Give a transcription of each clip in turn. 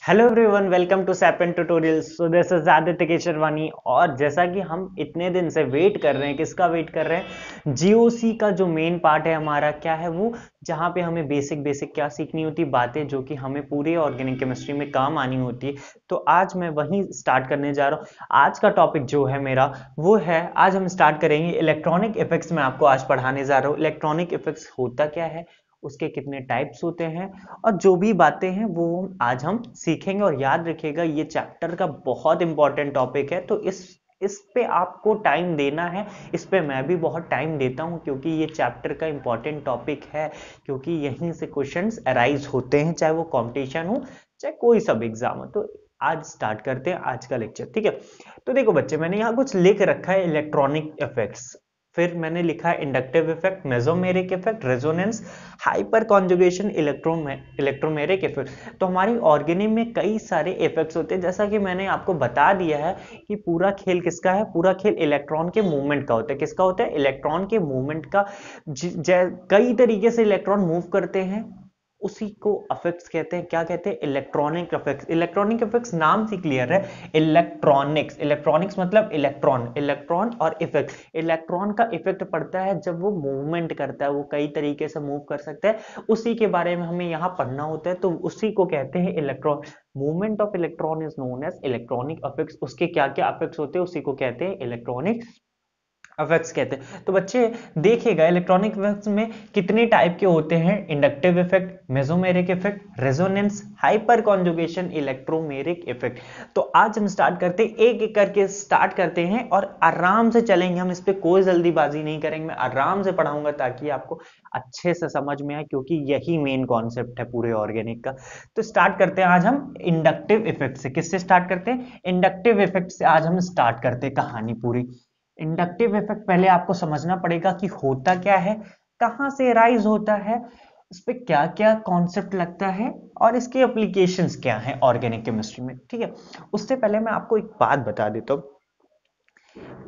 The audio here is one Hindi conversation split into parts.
हेलो एवरीवन, वेलकम टू सैपन tutorials. So this is Aditya Kesharwani. और जैसा कि हम इतने दिन से वेट कर रहे हैं, किसका वेट कर रहे हैं? जीओसी का जो मेन पार्ट है हमारा, क्या है वो, जहाँ पे हमें बेसिक बेसिक क्या सीखनी होती है, बातें जो कि हमें पूरे ऑर्गेनिक केमिस्ट्री में काम आनी होती है। तो आज मैं वही स्टार्ट करने जा रहा हूँ। आज का टॉपिक जो है मेरा वो है, आज हम स्टार्ट करेंगे इलेक्ट्रॉनिक इफेक्ट्स। मैं आपको आज पढ़ाने जा रहा हूँ इलेक्ट्रॉनिक इफेक्ट्स होता क्या है, उसके कितने टाइप्स होते हैं, और जो भी बातें हैं वो आज हम सीखेंगे। और याद रखिएगा, ये चैप्टर का बहुत इंपॉर्टेंट टॉपिक है, तो इस पे आपको टाइम देना है। इस पे मैं भी बहुत टाइम देता हूँ, क्योंकि ये चैप्टर का इंपॉर्टेंट टॉपिक है, क्योंकि यहीं से क्वेश्चंस अराइज होते हैं, चाहे वो कंपटीशन हो चाहे कोई सब एग्जाम हो। तो आज स्टार्ट करते हैं आज का लेक्चर, ठीक है। तो देखो बच्चे, मैंने यहाँ कुछ लिख रखा है इलेक्ट्रॉनिक इफेक्ट्स, फिर मैंने लिखा है inductive effect, mesomeric effect, resonance, hyper conjugation, electromeric effect. तो हमारी ऑर्गेनिक में कई सारे इफेक्ट्स होते हैं, जैसा कि मैंने आपको बता दिया है कि पूरा खेल किसका है, पूरा खेल इलेक्ट्रॉन के मूवमेंट का होता है। किसका होता है? इलेक्ट्रॉन के मूवमेंट का। कई तरीके से इलेक्ट्रॉन मूव करते हैं, उसी को अफेक्ट्स कहते हैं। क्या कहते हैं? Electronic effects. इलेक्ट्रॉनिक इफेक्ट्स नाम से क्लियर है, इलेक्ट्रॉनिक्स। इलेक्ट्रॉनिक्स मतलब इलेक्ट्रॉन, इलेक्ट्रॉन और इफेक्ट। इलेक्ट्रॉन का इफेक्ट पड़ता है जब वो मूवमेंट करता है, वो कई तरीके से मूव कर सकता है, उसी के बारे में हमें यहाँ पढ़ना होता है। तो उसी को कहते हैं electron. Movement of electron is known as electronic effects. उसके क्या क्या इफेक्ट्स होते हैं उसी को कहते हैं इलेक्ट्रॉनिक इफेक्ट्स कहते हैं। तो बच्चे देखिएगा, इलेक्ट्रॉनिक इफेक्ट्स में कितने टाइप के होते हैं: inductive effect, mesomeric effect, resonance, hyper conjugation, electromeric effect. तो आज हम स्टार्ट करते हैं, एक एक करके स्टार्ट करते हैं और आराम से चलेंगे हम। इस पे कोई जल्दीबाजी नहीं करेंगे, मैं आराम से पढ़ाऊंगा ताकि आपको अच्छे से समझ में आए, क्योंकि यही मेन कॉन्सेप्ट है पूरे ऑर्गेनिक का। तो स्टार्ट करते हैं आज हम इंडक्टिव इफेक्ट से। किससे स्टार्ट करते हैं? इंडक्टिव इफेक्ट से आज हम स्टार्ट करते हैं कहानी पूरी। इंडक्टिव इफेक्ट पहले आपको समझना पड़ेगा कि होता क्या है, कहां से राइज होता है, इस पे क्या क्या कॉन्सेप्ट लगता है, और इसके एप्लीकेशंस क्या हैं ऑर्गेनिक केमिस्ट्री में, ठीक है। उससे पहले मैं आपको एक बात बता देता हूँ,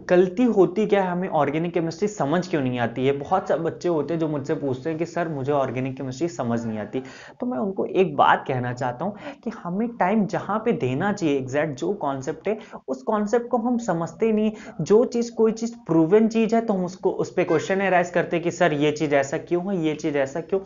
गलती होती क्या है, हमें ऑर्गेनिक केमिस्ट्री समझ क्यों नहीं आती है। बहुत सारे बच्चे होते हैं जो मुझसे पूछते हैं कि सर मुझे ऑर्गेनिक केमिस्ट्री समझ नहीं आती। तो मैं उनको एक बात कहना चाहता हूँ कि हमें टाइम जहाँ पे देना चाहिए, एग्जैक्ट जो कॉन्सेप्ट है उस कॉन्सेप्ट को हम समझते नहीं। जो चीज़, कोई चीज़ प्रूवन चीज़ है तो हम उसको, उस पर क्वेश्चन एराइज करते हैं कि सर ये चीज़ ऐसा क्यों है, ये चीज़ ऐसा क्यों।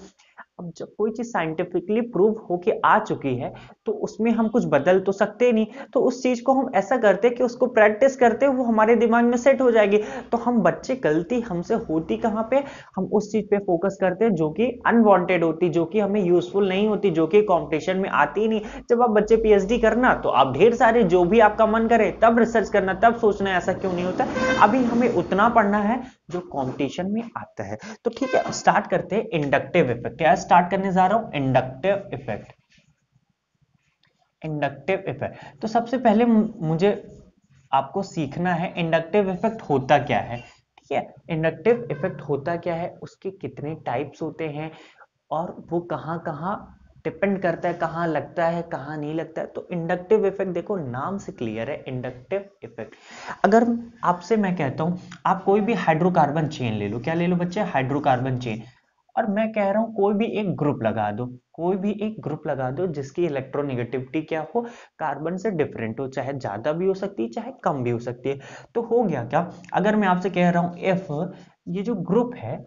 अब जब कोई चीज साइंटिफिकली प्रूव होके आ चुकी है तो उसमें हम कुछ बदल तो सकते नहीं। तो उस चीज को हम ऐसा करते हैं कि उसको प्रैक्टिस करते हैं, वो हमारे दिमाग में सेट हो जाएगी। तो हम बच्चे, गलती हमसे होती कहाँ पे, हम उस चीज पे फोकस करते हैं जो कि अनवांटेड होती, जो कि हमें यूजफुल नहीं होती, जो कि कंपटीशन में आती नहीं। जब आप बच्चे पीएचडी करना तो आप ढेर सारे जो भी आपका मन करे तब रिसर्च करना, तब सोचना ऐसा क्यों नहीं होता। अभी हमें उतना पढ़ना है जो कंपटीशन में आता है। तो ठीक है, स्टार्ट करते हैं इंडक्टिव इफेक्ट। क्या स्टार्ट करने जा रहा हूं? Inductive effect. इंडक्टिव इफेक्ट, तो सबसे पहले मुझे आपको सीखना है इंडक्टिव इफेक्ट होता क्या है, ठीक है। इंडक्टिव इफेक्ट होता क्या है, उसके कितने टाइप्स होते हैं, और वो कहाँ कहाँ डिपेंड करता है, कहाँ लगता है कहाँ नहीं लगता है। तो इंडक्टिव इफेक्ट देखो, नाम से क्लियर है, इंडक्टिव इफेक्ट। अगर आपसे मैं कहता हूं, आप कोई भी हाइड्रोकार्बन चेन ले लो, क्या ले लो बच्चे? Hydrocarbon chain. और मैं कह रहा हूं कोई भी एक ग्रुप लगा दो, कोई भी एक ग्रुप लगा दो जिसकी इलेक्ट्रोनेगेटिविटी क्या हो, कार्बन से डिफरेंट हो, चाहे ज्यादा भी हो सकती है चाहे कम भी हो सकती है। तो हो गया क्या, अगर मैं आपसे कह रहा हूं इफ ये जो ग्रुप है,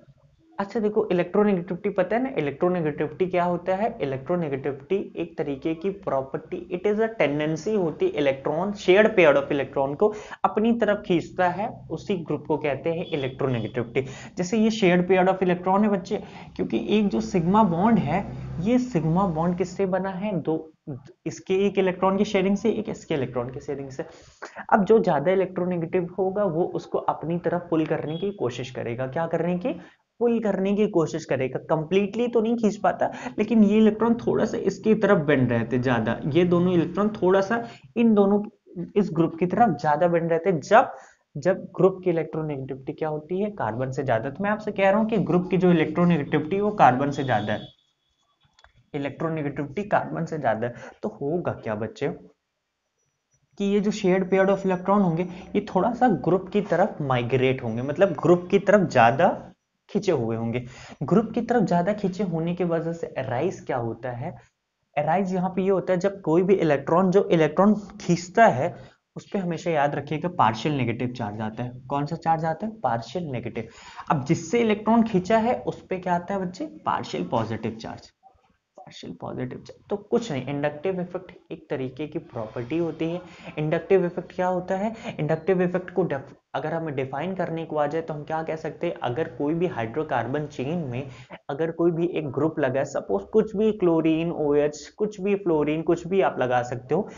अच्छा देखो, इलेक्ट्रोनेगेटिविटी पता है ना, इलेक्ट्रोनेगेटिविटी क्या होता है? इलेक्ट्रोनेगेटिविटी एक तरीके की property, it is a tendency होती है, electron, shared pair of electron को अपनी तरफ खींचता है, उसी ग्रुप को कहते हैं इलेक्ट्रोनेगेटिविटी। जैसे ये शेयर्ड पेयर ऑफ इलेक्ट्रॉन है बच्चे, क्योंकि एक जो सिग्मा बॉन्ड है, ये सिग्मा बॉन्ड किससे बना है? दो, इसके एक इलेक्ट्रॉन की शेयरिंग से, एक इसके इलेक्ट्रॉन की शेयरिंग से। अब जो ज्यादा इलेक्ट्रोनेगेटिव होगा वो उसको अपनी तरफ पुल करने की कोशिश करेगा, क्या करने की? पुल करने की कोशिश करेगा। कंप्लीटली तो नहीं खींच पाता, लेकिन ये इलेक्ट्रॉन थोड़ा सा इसकी तरफ बेंड रहते ज्यादा, ये दोनों इलेक्ट्रॉन थोड़ा सा इन दोनों, इस ग्रुप की तरफ ज्यादा बेंड रहते, जब जब ग्रुप की इलेक्ट्रोनेगेटिविटी क्या होती है? कार्बन से ज्यादा। तो मैं आपसे कह रहा हूं कि ग्रुप की जो इलेक्ट्रोनेगेटिविटी वो कार्बन से ज्यादा है, इलेक्ट्रोनेगेटिविटी कार्बन से ज्यादा है। तो होगा क्या बच्चे, कि ये जो शेयर्ड पेयर ऑफ इलेक्ट्रॉन होंगे, ये थोड़ा सा ग्रुप की तरफ माइग्रेट होंगे, मतलब ग्रुप की तरफ ज्यादा खींचे हुए होंगे। ग्रुप की तरफ ज्यादा खींचे होने की वजह से राइज क्या होता है, अराइज यहाँ पे ये होता है जब कोई भी इलेक्ट्रॉन जो इलेक्ट्रॉन खींचता है उस पे हमेशा याद रखिएगा पार्शियल नेगेटिव चार्ज आता है। कौन सा चार्ज आता है? Partial negative. अब जिससे इलेक्ट्रॉन खींचा है उस पे क्या आता है बच्चे? Partial positive charge. Partial positive charge तो कुछ नहीं, इंडक्टिव इफेक्ट एक तरीके की प्रॉपर्टी होती है। इंडक्टिव इफेक्ट क्या होता है? इंडक्टिव इफेक्ट को अगर हमें डिफाइन करने को आ जाए तो हम क्या कह सकते हैं? अगर कोई भी हाइड्रोकार्बन चेन में अगर कोई भी एक ग्रुप लगा है, सपोज कुछ भी क्लोरीन, OH, कुछ भी फ्लोरीन, कुछ भी आप लगा सकते हो,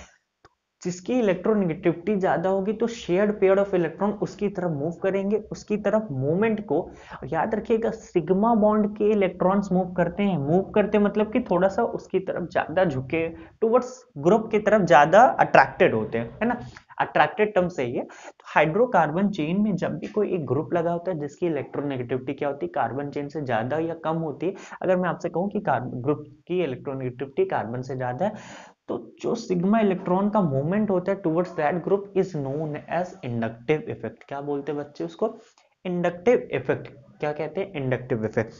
जिसकी इलेक्ट्रोनेगेटिविटी ज्यादा होगी तो शेयर्ड पेयर ऑफ इलेक्ट्रॉन उसकी तरफ मूव करेंगे, उसकी तरफ मूवमेंट को याद रखिएगा। सिग्मा बॉन्ड के इलेक्ट्रॉन्स मूव करते हैं, मूव करते मतलब कि थोड़ा सा उसकी तरफ ज्यादा झुके, टुवर्ड्स ग्रुप की तरफ ज्यादा अट्रैक्टेड होते हैं, है ना? अट्रैक्टेड टर्म से ही है। तो हाइड्रोकार्बन चेन में जब भी कोई एक ग्रुप लगा होता है जिसकी इलेक्ट्रोनेगेटिविटी क्या होती है? कार्बन चेन से ज्यादा या कम होती है। अगर मैं आपसे कहूँ कि ग्रुप की इलेक्ट्रोनेगेटिविटी कार्बन से ज्यादा है तो जो सिग्मा इलेक्ट्रॉन का मूवमेंट होता है towards that group is known as inductive effect. क्या बोलते हैं बच्चे उसको? Inductive effect. क्या कहते हैं? Inductive effect.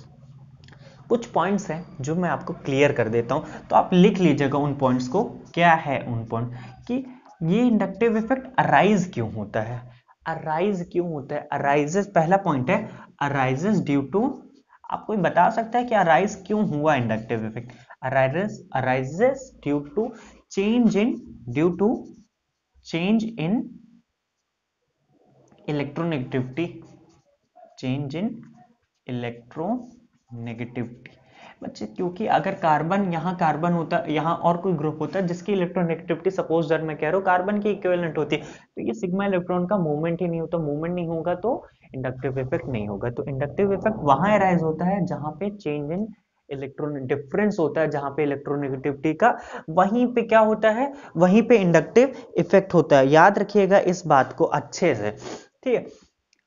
कुछ पॉइंट्स हैं जो मैं आपको क्लियर कर देता हूं तो आप लिख लीजिएगा उन पॉइंट्स को। क्या है उन पॉइंट कि ये इंडक्टिव इफेक्ट अराइज क्यों होता है? अराइज क्यों होता है? अराइजेस, पहला पॉइंट है अराइजेस ड्यू टू। आप कोई बता सकता है कि अराइज क्यों हुआ inductive effect? arises due to change in due to change in electronegativity, change in electronegativity। बच्चे क्योंकि अगर कार्बन, यहाँ कार्बन होता, यहाँ और कोई ग्रुप होता है जिसकी इलेक्ट्रोनेगेटिविटी सपोज दैट मैं कह रहा हूँ कार्बन की इक्विवेलेंट होती है, तो ये सिग्मा इलेक्ट्रॉन का मूवमेंट ही नहीं होता। मूवमेंट नहीं होगा तो इंडक्टिव इफेक्ट नहीं होगा। तो इंडक्टिव इफेक्ट वहां अराइज होता है जहां पे चेंज इन इलेक्ट्रॉन डिफरेंस होता है, जहां पे इलेक्ट्रोनेगेटिविटी का, वहीं पे क्या होता है? वहीं पे इंडक्टिव इफेक्ट होता है। याद रखिएगा इस बात को अच्छे से, ठीक है?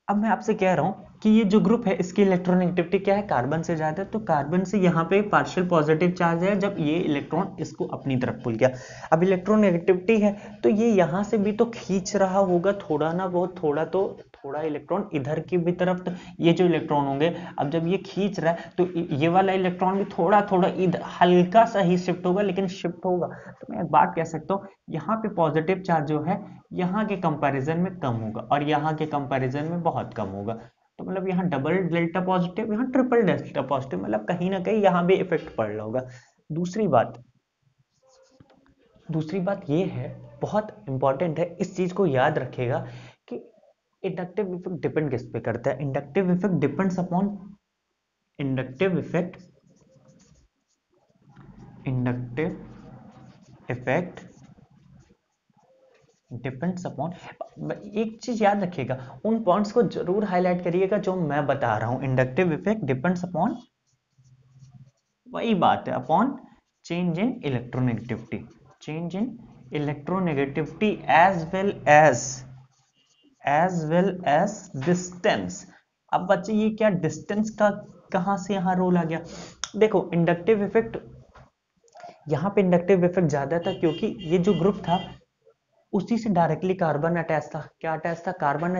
अब मैं आपसे कह रहा हूं कि ये जो ग्रुप है इसकी इलेक्ट्रोनेगेटिविटी क्या है? कार्बन से ज्यादा। तो कार्बन से यहाँ पे पार्शियल पॉजिटिव चार्ज है जब ये इलेक्ट्रॉन इसको अपनी तरफ पुल गया। अब इलेक्ट्रोनेगेटिविटी है तो ये यहाँ से भी तो खींच रहा होगा थोड़ा ना बहुत, थोड़ा तो थोड़ा इलेक्ट्रॉन इधर की भी तरफ। तो ये जो इलेक्ट्रॉन होंगे, अब जब ये खींच रहा है तो ये वाला इलेक्ट्रॉन भी थोड़ा थोड़ा इधर हल्का सा ही शिफ्ट होगा, लेकिन शिफ्ट होगा। तो मैं एक बात कह सकता हूँ, यहाँ पे पॉजिटिव चार्ज जो है यहाँ के कंपैरिजन में कम होगा और यहाँ के कंपैरिजन में बहुत कम होगा। तो मतलब यहाँ डबल डेल्टा पॉजिटिव, यहाँ ट्रिपल डेल्टा पॉजिटिव, मतलब कहीं ना कहीं यहाँ भी इफेक्ट पड़ रहा होगा। दूसरी बात ये है, बहुत इंपॉर्टेंट है, इस चीज को याद रखेगा कि इंडक्टिव इफेक्ट डिपेंड किस पे करता है? Inductive effect depends upon inductive effect depends upon. एक चीज याद रखिएगा, उन पॉइंट्स को जरूर हाईलाइट करिएगा जो मैं बता रहा हूं। इंडक्टिव इफेक्ट डिपेंड्स अपॉन, वही बात है, upon change in electronegativity, change in electronegativity as well as distance. अब बच्चे ये क्या डिस्टेंस का कहां से यहां रोल आ गया? देखो इंडक्टिव इफेक्ट, यहां पे इंडक्टिव इफेक्ट ज्यादा था क्योंकि ये जो ग्रुप था उसी से डायरेक्टली कार्बन अटैच था। क्या अटैच था? कार्बन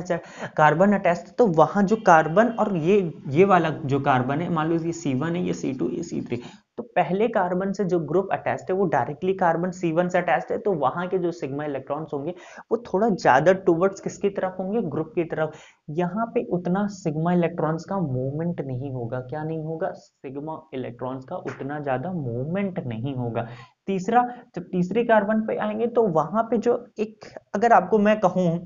अटैच था। तो वहां जो कार्बन और ये वाला जो कार्बन है, मान लो ये C1 है, ये C2, ये C3, तो पहले कार्बन से जो ग्रुप अटैच्ड है वो डायरेक्टली कार्बन C1 से अटैच्ड है, तो वहां के जो सिग्मा इलेक्ट्रॉन्स होंगे वो थोड़ा ज्यादा टुवर्ड्स किसकी तरफ होंगे? ग्रुप की तरफ। यहाँ पे उतना सिग्मा इलेक्ट्रॉन्स का मूवमेंट नहीं होगा। क्या नहीं होगा? सिग्मा इलेक्ट्रॉन्स का उतना ज्यादा मूवमेंट नहीं होगा। तीसरा, जब तीसरे कार्बन पे आएंगे तो वहां पे जो एक, अगर आपको मैं कहूं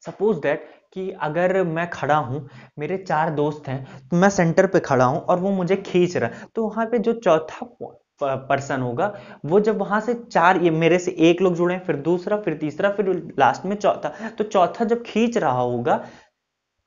सपोज दैट कि अगर मैं खड़ा हूं, मेरे 4 दोस्त हैं, तो मैं सेंटर पे खड़ा हूं और वो मुझे खींच रहा है, तो वहां पे जो चौथा पर्सन होगा वो जब वहां से 4, ये मेरे से एक लोग जुड़े, फिर दूसरा, फिर तीसरा, फिर लास्ट में चौथा, तो चौथा जब खींच रहा होगा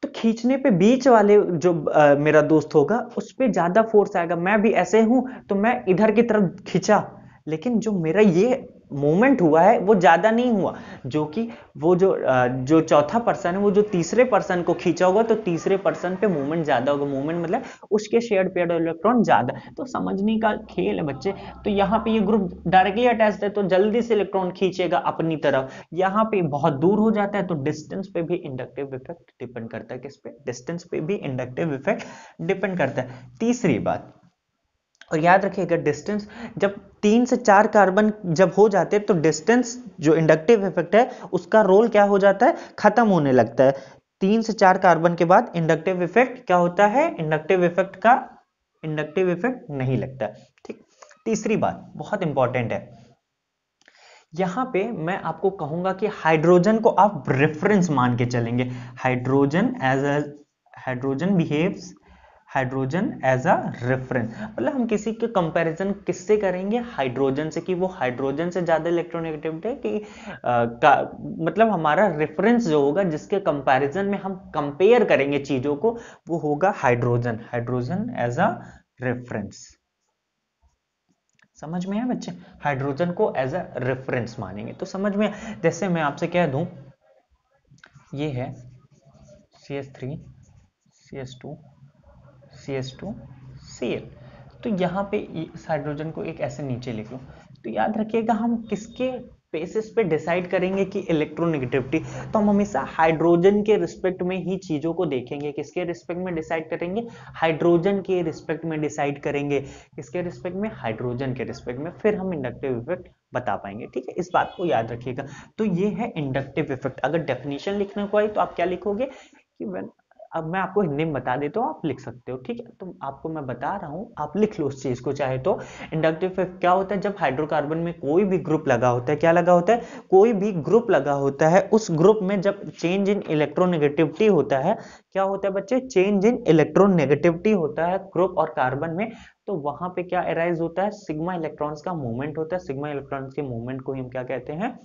तो खींचने पे बीच वाले जो मेरा दोस्त होगा उस पे ज्यादा फोर्स आएगा। मैं भी ऐसे हूं तो मैं इधर की तरफ खींचा, लेकिन जो मेरा ये मूवमेंट हुआ है वो ज्यादा नहीं हुआ, जो कि वो जो चौथा पर्सन है वो जो तीसरे पर्सन को खींचा होगा तो तीसरे पर्सन पे मूवमेंट ज्यादा होगा। मूवमेंट मतलब उसके शेयर्ड पेयर्ड इलेक्ट्रॉन ज्यादा। तो समझने का खेल है बच्चे। तो यहाँ पे ये ग्रुप डायरेक्टली अटैच्ड है तो जल्दी से इलेक्ट्रॉन खींचेगा अपनी तरफ। यहाँ पे बहुत दूर हो जाता है तो डिस्टेंस पे भी इंडक्टिव इफेक्ट डिपेंड करता है। किस पे? डिस्टेंस पे भी इंडक्टिव इफेक्ट डिपेंड करता है। तीसरी बात, और याद रखिएगा डिस्टेंस, जब 3 से 4 कार्बन जब हो जाते हैं तो डिस्टेंस जो इंडक्टिव इफेक्ट है उसका रोल क्या हो जाता है, खत्म होने लगता है। 3 से 4 कार्बन के बाद इंडक्टिव इफेक्ट क्या होता है, इंडक्टिव इफेक्ट नहीं लगता। ठीक। तीसरी बात बहुत इंपॉर्टेंट है, यहां पे मैं आपको कहूंगा कि हाइड्रोजन को आप रेफरेंस मान के चलेंगे। Hydrogen as a hydrogen behaves hydrogen as a reference, मतलब हम किसी के कंपैरिजन किससे करेंगे, हाइड्रोजन से, कि वो हाइड्रोजन से ज्यादा इलेक्ट्रोनेगेटिविटी है कि मतलब हमारा रेफरेंस जो होगा जिसके कंपैरिजन में हम कंपेयर करेंगे चीजों को, वो होगा हाइड्रोजन एज अ रेफरेंस। समझ में है बच्चे, हाइड्रोजन को एज अ रेफरेंस मानेंगे तो समझ में। जैसे मैं आपसे कह दूं ये है CH3 CH2 CH2 Cl, तो यहाँ पे इस हाइड्रोजन को एक ऐसे नीचे लिख लो। तो याद रखिएगा हम किसके बेसिस पे डिसाइड करेंगे कि इलेक्ट्रोनेगेटिविटी, तो हम हमेशा हाइड्रोजन के रिस्पेक्ट में ही चीजों को देखेंगे। किसके रिस्पेक्ट में डिसाइड करेंगे, हाइड्रोजन के रिस्पेक्ट में डिसाइड करेंगे। किसके रिस्पेक्ट में, हाइड्रोजन के रिस्पेक्ट में, फिर हम इंडक्टिव इफेक्ट बता पाएंगे। ठीक है, इस बात को याद रखिएगा। तो ये है इंडक्टिव इफेक्ट। अगर डेफिनेशन लिखने को आई तो आप क्या लिखोगे कि व्हेन, अब मैं आपको हिंदी में बता देता हूँ, आप लिख सकते हो। ठीक है, तो आपको मैं बता रहा हूँ, आप लिख लो उस चीज को चाहे तो। इंडक्टिव इफेक्ट क्या होता है, जब हाइड्रोकार्बन में कोई भी ग्रुप लगा होता है, क्या लगा होता है, कोई भी ग्रुप लगा होता है, उस ग्रुप में जब चेंज इन इलेक्ट्रोनेगेटिविटी होता है, क्या होता है बच्चे, चेंज इन इलेक्ट्रोनेगेटिविटी होता है ग्रुप और कार्बन में, तो वहां पे क्या अराइज होता है, सिग्मा इलेक्ट्रॉन्स का मूवमेंट होता है। सिग्मा इलेक्ट्रॉन्स के मूवमेंट को हम क्या कहते हैं,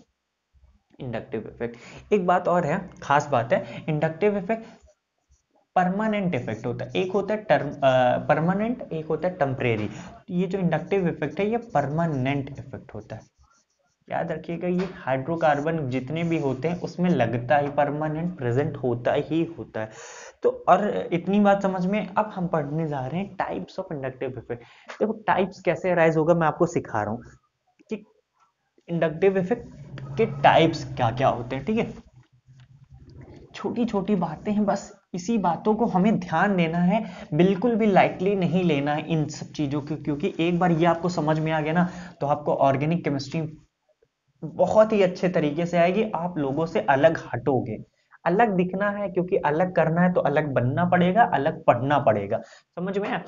इंडक्टिव इफेक्ट। एक बात और है, खास बात है, इंडक्टिव इफेक्ट परमानेंट इफेक्ट होता है। एक होता है टर्म परमानेंट, एक होता है टेम्परेरी। ये जो इंडक्टिव इफेक्ट है ये परमानेंट इफेक्ट होता है। याद रखिएगा, ये हाइड्रोकार्बन जितने भी होते हैं उसमें लगता ही, परमानेंट प्रेजेंट होता ही होता है। तो और इतनी बात समझ में। अब हम पढ़ने जा रहे हैं टाइप्स ऑफ इंडक्टिव इफेक्ट। देखो टाइप्स कैसे अराइज होगा मैं आपको सिखा रहा हूँ कि इंडक्टिव इफेक्ट के टाइप्स क्या क्या होते हैं। ठीक है, छोटी छोटी बातें हैं, बस इसी बातों को हमें ध्यान देना है, बिल्कुल भी लाइटली नहीं लेना है इन सब चीजों को, क्योंकि एक बार ये आपको समझ में आ गया ना तो आपको ऑर्गेनिक केमिस्ट्री बहुत ही अच्छे तरीके से आएगी। आप लोगों से अलग हटोगे, अलग दिखना है, क्योंकि अलग करना है तो अलग बनना पड़ेगा, अलग पढ़ना पड़ेगा। समझ में है।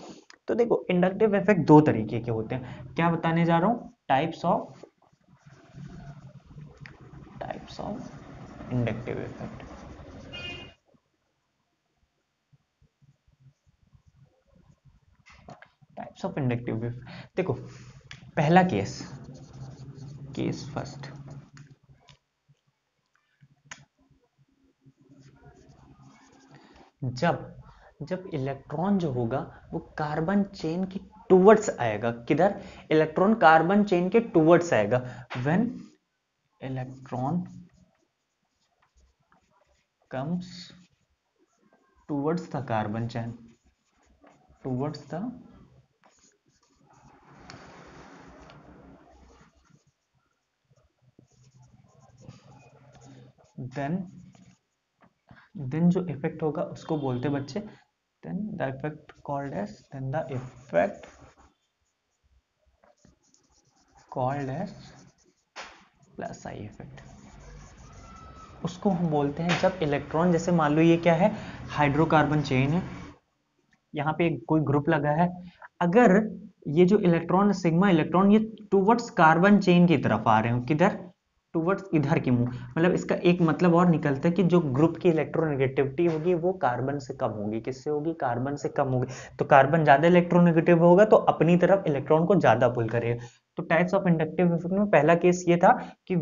तो देखो इंडक्टिव इफेक्ट दो तरीके के होते हैं, क्या बताने जा रहा हूं, types of inductive effect. Types of inductive effect, देखो पहला केस फर्स्ट, जब जब इलेक्ट्रॉन जो होगा वो कार्बन चेन के टूवर्ड्स आएगा, किधर, इलेक्ट्रॉन कार्बन चेन के टूवर्ड्स आएगा। When electron comes towards the carbon chain, towards the then then जो इफेक्ट होगा उसको बोलते बच्चे, then the effect called as then the effect called as plus I effect. उसको हम बोलते हैं जब इलेक्ट्रॉन, जैसे मान लो ये क्या है, हाइड्रोकार्बन चेन है, यहाँ पे कोई ग्रुप लगा है, अगर ये जो इलेक्ट्रॉन, सिग्मा इलेक्ट्रॉन, ये टूवर्ड्स कार्बन चेन की तरफ आ रहे हो, किधर, टूवर्ड्स इधर की मुंह, मतलब इसका एक मतलब और निकलता है कि जो ग्रुप की इलेक्ट्रोनेगेटिविटी होगी वो कार्बन से कम होगी। किससे होगी, कार्बन से कम होगी। तो कार्बन ज्यादा इलेक्ट्रोनेगेटिव होगा तो अपनी तरफ इलेक्ट्रॉन को ज्यादा पुल करेगा। तो टाइप्स ऑफ इंडक्टिव इफेक्ट में पहला केस ये था कि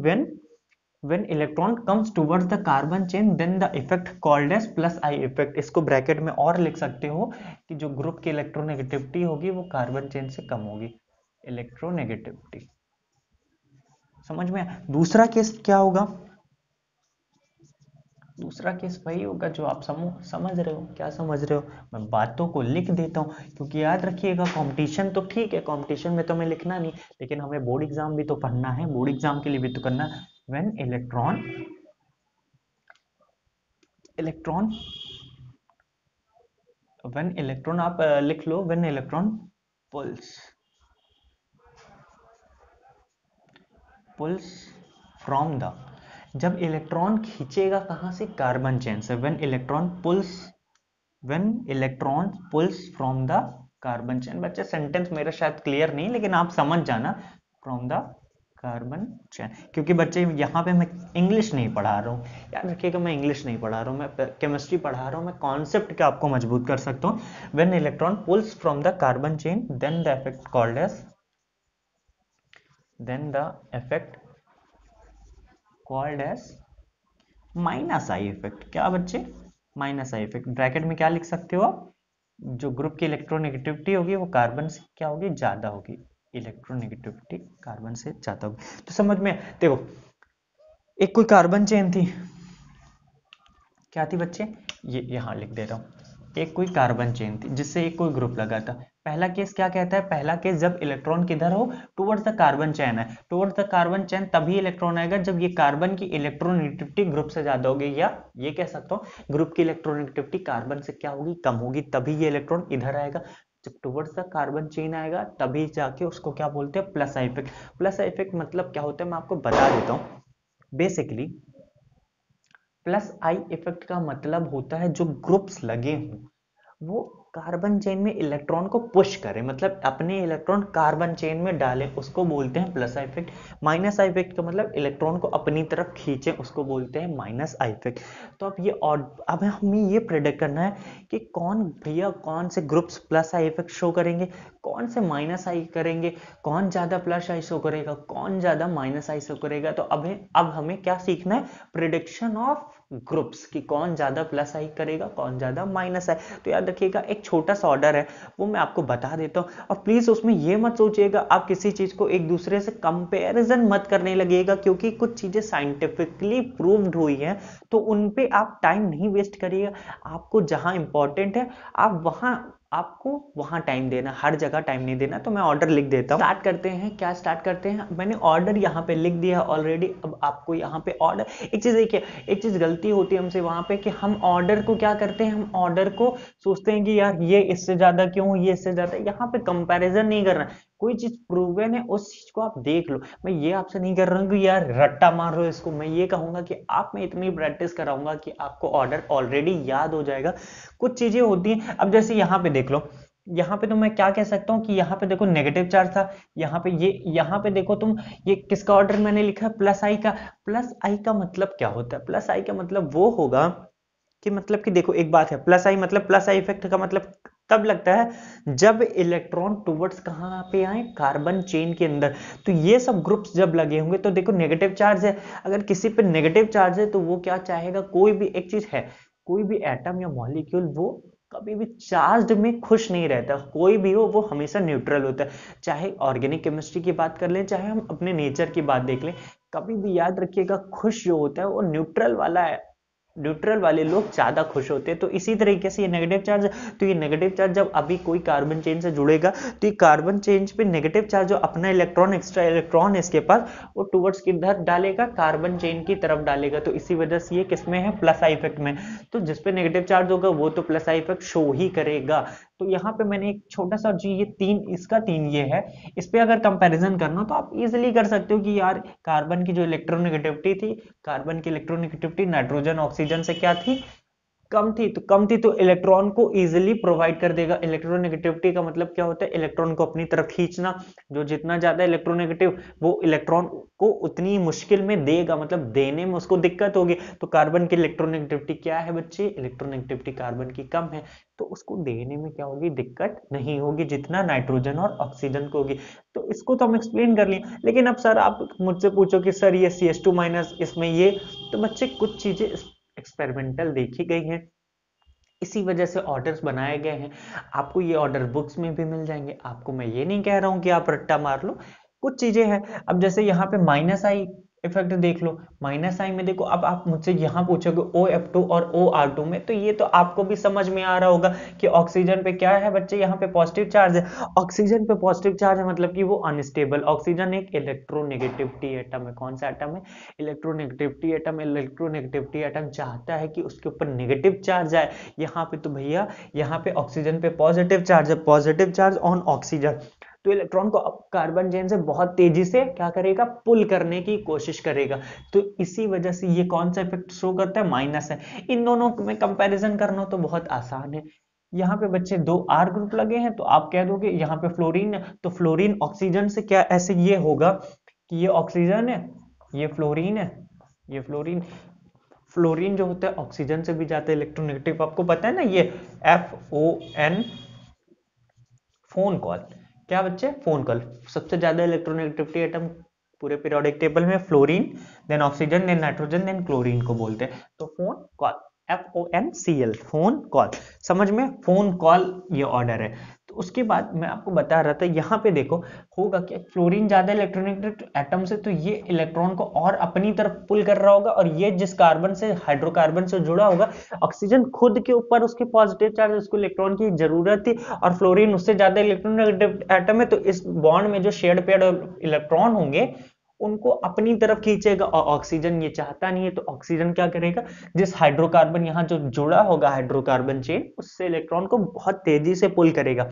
when electron comes towards the carbon chain then the effect called as plus I effect। इसको ब्रैकेट में और लिख सकते हो कि जो ग्रुप की इलेक्ट्रोनेगेटिविटी होगी वो कार्बन चेन से कम होगी, इलेक्ट्रोनेगेटिविटी। समझ में आया? दूसरा केस क्या होगा, दूसरा केस वही होगा जो आप समझ रहे हो। क्या समझ रहे हो, मैं बातों को लिख देता हूँ, क्योंकि याद रखिएगा कंपटीशन तो ठीक है, कंपटीशन में तो हमें लिखना नहीं, लेकिन हमें बोर्ड एग्जाम भी तो पढ़ना है, बोर्ड एग्जाम के लिए भी तो करना है। व्हेन इलेक्ट्रॉन व्हेन इलेक्ट्रॉन आप लिख लो, when electron pulls pulls from the, जब इलेक्ट्रॉन खींचेगा कहां से, कार्बन चेन से, when electron pulls from the carbon chain. बच्चे सेंटेंस मेरा शायद क्लियर नहीं, लेकिन आप समझ जाना, फ्रॉम द कार्बन चेन, क्योंकि बच्चे यहाँ पे मैं इंग्लिश नहीं पढ़ा रहा हूँ, याद रखिएगा मैं इंग्लिश नहीं पढ़ा रहा हूँ, मैं केमिस्ट्री पढ़ा रहा हूँ, मैं कॉन्सेप्ट के आपको मजबूत कर सकता हूँ। When electron pulls from the carbon chain then the effect called as minus I effect. क्या बच्चे, माइनस आई इफेक्ट। ब्रैकेट में क्या लिख सकते हो आप, जो ग्रुप की इलेक्ट्रोनेगेटिविटी होगी वो कार्बन से क्या होगी, ज्यादा होगी, इलेक्ट्रोनेगेटिविटी कार्बन से ज्यादा होगी। तो समझ में देखो, एक कोई कार्बन चेन थी, क्या थी बच्चे, ये यहां लिख दे रहा हूं, एक कोई कार्बन चेन थी जिससे एक कोई ग्रुप लगा था। पहला केस क्या कहता है, पहला केस जब इलेक्ट्रॉन किधर हो, टुवर्ड्स द कार्बन चेन है, टुवर्ड्स द कार्बन चेन तभी इलेक्ट्रॉन आएगा जब ये कार्बन की इलेक्ट्रोनेगेटिविटी ग्रुप से ज्यादा होगी, या ये कह सकता हूं ग्रुप की इलेक्ट्रोनेगेटिविटी कार्बन से क्या होगी, कम होगी, तभी ये इलेक्ट्रॉन इधर आएगा। जब टुवर्ड्स द कार्बन चेन आएगा तभी जाके उसको क्या बोलते हैं, plus I effect. Plus I effect मतलब क्या होता है, मैं आपको बता देता हूं। बेसिकली प्लस आई इफेक्ट का मतलब होता है जो ग्रुप्स लगे हों वो कार्बन चेन में इलेक्ट्रॉन को पुश करें, मतलब अपने इलेक्ट्रॉन कार्बन चेन में डालें, उसको बोलते हैं plus I effect. Minus I effect का मतलब इलेक्ट्रॉन को अपनी तरफ खींचें, उसको बोलते हैं माइनस आई इफेक्ट। तो अब ये और अब हमें ये प्रेडिक्ट करना है कि कौन भैया, कौन से groups plus I effect show करेंगे, कौन से माइनस आई करेंगे, कौन ज्यादा प्लस आई शो करेगा, कौन ज्यादा माइनस आई शो करेगा। तो अब हमें क्या सीखना है, प्रिडिक्शन ऑफ ग्रुप्स, कि कौन ज्यादा प्लस आई करेगा, कौन ज्यादा माइनस आई। तो याद रखिएगा एक छोटा सा ऑर्डर है वो मैं आपको बता देता हूं, और प्लीज उसमें ये मत सोचिएगा आप किसी चीज को एक दूसरे से कंपैरिजन मत करने लगिएगा, क्योंकि कुछ चीजें साइंटिफिकली प्रूव्ड हुई हैं तो उन पे आप टाइम नहीं वेस्ट करिएगा। आपको जहां इंपॉर्टेंट है आपको वहां टाइम देना, हर जगह टाइम नहीं देना। तो मैं ऑर्डर लिख देता हूं, स्टार्ट करते हैं। क्या स्टार्ट करते हैं, मैंने ऑर्डर यहाँ पे लिख दिया ऑलरेडी। अब आपको यहाँ पे ऑर्डर, एक चीज देखिए, एक चीज गलती होती है हमसे वहां पे कि हम ऑर्डर को क्या करते हैं, हम ऑर्डर को सोचते हैं कि यार ये इससे ज्यादा क्यों, ये इससे ज्यादा। यहाँ पे कंपैरिजन नहीं करना, कोई चीज प्रूवन है उस चीज को आप देख लो। मैं ये आपसे नहीं कर रहा हूँ कि यार रट्टा मार रहे हो इसको, मैं ये कहूंगा कि आप में इतनी प्रैक्टिस कराऊंगा कि आपको ऑर्डर ऑलरेडी याद हो जाएगा। कुछ चीजें होती हैं, अब जैसे यहाँ पे देख लो, यहाँ पे तो मैं क्या कह सकता हूँ कि यहाँ पे देखो नेगेटिव चार्ज था, यहाँ पे ये, यहाँ पे देखो तुम, ये किसका ऑर्डर मैंने लिखा है, प्लस आई का। प्लस आई का मतलब क्या होता है, प्लस आई का मतलब वो होगा कि मतलब कि देखो एक बात है, प्लस आई मतलब, प्लस आई इफेक्ट का मतलब तब लगता है जब इलेक्ट्रॉन टुवर्ड्स कहां पे आए, कार्बन चेन के अंदर। तो ये सब ग्रुप्स जब लगे होंगे तो देखो नेगेटिव चार्ज है, अगर किसी पे नेगेटिव चार्ज है तो वो क्या चाहेगा, कोई भी एक चीज है, कोई भी एटम या मॉलिक्यूल वो कभी भी चार्ज में खुश नहीं रहता, कोई भी हो वो हमेशा न्यूट्रल होता है। चाहे ऑर्गेनिक केमिस्ट्री की बात कर लें, चाहे हम अपने नेचर की बात देख लें, कभी भी याद रखिएगा खुश जो होता है वो न्यूट्रल वाला है, न्यूट्रल वाले लोग ज्यादा खुश होते हैं। तो इसी तरीके से ये नेगेटिव चार्ज, तो ये नेगेटिव चार्ज जब अभी कोई कार्बन चेन से जुड़ेगा तो ये कार्बन चेन पे नेगेटिव चार्ज जो अपना इलेक्ट्रॉन, एक्स्ट्रा इलेक्ट्रॉन इसके पास, वो टुवर्ड्स किधर डालेगा, कार्बन चेन की तरफ डालेगा। तो इसी वजह से ये किसमें है, प्लस आई इफेक्ट में। तो जिसपे नेगेटिव चार्ज होगा वो तो प्लस आई इफेक्ट शो ही करेगा। तो यहाँ पे मैंने एक छोटा सा जी, ये तीन, इसका तीन ये है, इस पे अगर कंपैरिजन करना तो आप इजिली कर सकते हो कि यार कार्बन की जो इलेक्ट्रोनेगेटिविटी थी, कार्बन की इलेक्ट्रोनेगेटिविटी नाइट्रोजन ऑक्सीजन से क्या थी, कम थी। तो कम थी तो इलेक्ट्रॉन को इजीली प्रोवाइड कर देगा। इलेक्ट्रोनेगेटिविटी का मतलब क्या होता है, इलेक्ट्रॉन को अपनी तरफ खींचना। जो जितना ज्यादा इलेक्ट्रोनेगेटिव वो इलेक्ट्रॉन को उतनी मुश्किल में देगा, मतलब देने में उसको दिक्कत होगी। तो कार्बन की इलेक्ट्रोनेगेटिविटी क्या है बच्चे, इलेक्ट्रोनेगेटिविटी कार्बन की कम है, तो उसको देने में क्या होगी, दिक्कत नहीं होगी जितना नाइट्रोजन और ऑक्सीजन को होगी। तो इसको तो हम एक्सप्लेन कर लिए। लेकिन अब सर आप मुझसे पूछो कि सर ये CH2 माइनस इसमें ये, तो बच्चे कुछ चीजें एक्सपेरिमेंटल देखी गई हैं, इसी वजह से ऑर्डर्स बनाए गए हैं। आपको ये ऑर्डर बुक्स में भी मिल जाएंगे, आपको मैं ये नहीं कह रहा हूं कि आप रट्टा मार लो, कुछ चीजें हैं। अब जैसे यहाँ पे माइनस आई इफेक्ट देख लो, माइनस आई में देखो, अब आप मुझसे यहाँ पूछोगे OF2 और OR2 में, तो ये तो आपको भी समझ में आ रहा होगा कि ऑक्सीजन पे क्या है बच्चे, यहाँ पे पॉजिटिव चार्ज है। ऑक्सीजन पे पॉजिटिव चार्ज है मतलब कि वो अनस्टेबल, ऑक्सीजन एक इलेक्ट्रोनेगेटिविटी एटम है। कौन सा एटम है, इलेक्ट्रोनेगेटिविटी एटम। इलेक्ट्रोनेगेटिविटी एटम चाहता है कि उसके ऊपर नेगेटिव चार्ज आए। यहाँ पे तो भैया, यहाँ पे ऑक्सीजन पे पॉजिटिव चार्ज है, पॉजिटिव चार्ज ऑन ऑक्सीजन। तो इलेक्ट्रॉन को कार्बन चेन से बहुत तेजी से क्या करेगा, पुल करने की कोशिश करेगा। तो इसी वजह से ये कौन सा इफेक्ट शो करता है, माइनस है। इन दोनों में कंपैरिजन करना तो बहुत आसान है। यहाँ पे बच्चे दो आर ग्रुप लगे हैं, तो आप कह दोगे यहाँ पे फ्लोरीन है, तो फ्लोरीन ऑक्सीजन से क्या ऐसे ये होगा कि ये ऑक्सीजन है, ये फ्लोरीन है, ये फ्लोरीन। फ्लोरीन जो होता है ऑक्सीजन से भी जाता है इलेक्ट्रोनेगेटिव, आपको पता है ना, ये FON, फोन कॉल। क्या बच्चे, फोन कॉल। सबसे ज्यादा इलेक्ट्रोनेगेटिविटी एटम पूरे पीरियोडिक टेबल में fluorine, then oxygen, then nitrogen, then chlorine को बोलते हैं। तो phone call, FONCL, phone call. समझ में, फोन कॉल ये ऑर्डर है। तो उसके बाद मैं आपको बता रहा था, यहाँ पे देखो होगा कि फ्लोरीन ज्यादा इलेक्ट्रोनेगेटिव एटम से, तो ये इलेक्ट्रॉन को और अपनी तरफ पुल कर रहा होगा, और ये जिस कार्बन से, हाइड्रोकार्बन से जुड़ा होगा, ऑक्सीजन खुद के ऊपर उसके पॉजिटिव चार्ज, उसको इलेक्ट्रॉन की जरूरत थी, और फ्लोरीन उससे ज्यादा इलेक्ट्रोनेगेटिव एटम है, तो इस बॉन्ड में जो शेयर्ड पेयर्ड इलेक्ट्रॉन होंगे उनको अपनी तरफ खींचेगा, और ऑक्सीजन ये चाहता नहीं है, तो ऑक्सीजन क्या करेगा, जिस हाइड्रोकार्बन यहाँ जो जुड़ा होगा हाइड्रोकार्बन चेन, उससे इलेक्ट्रॉन को बहुत तेजी से पुल करेगा।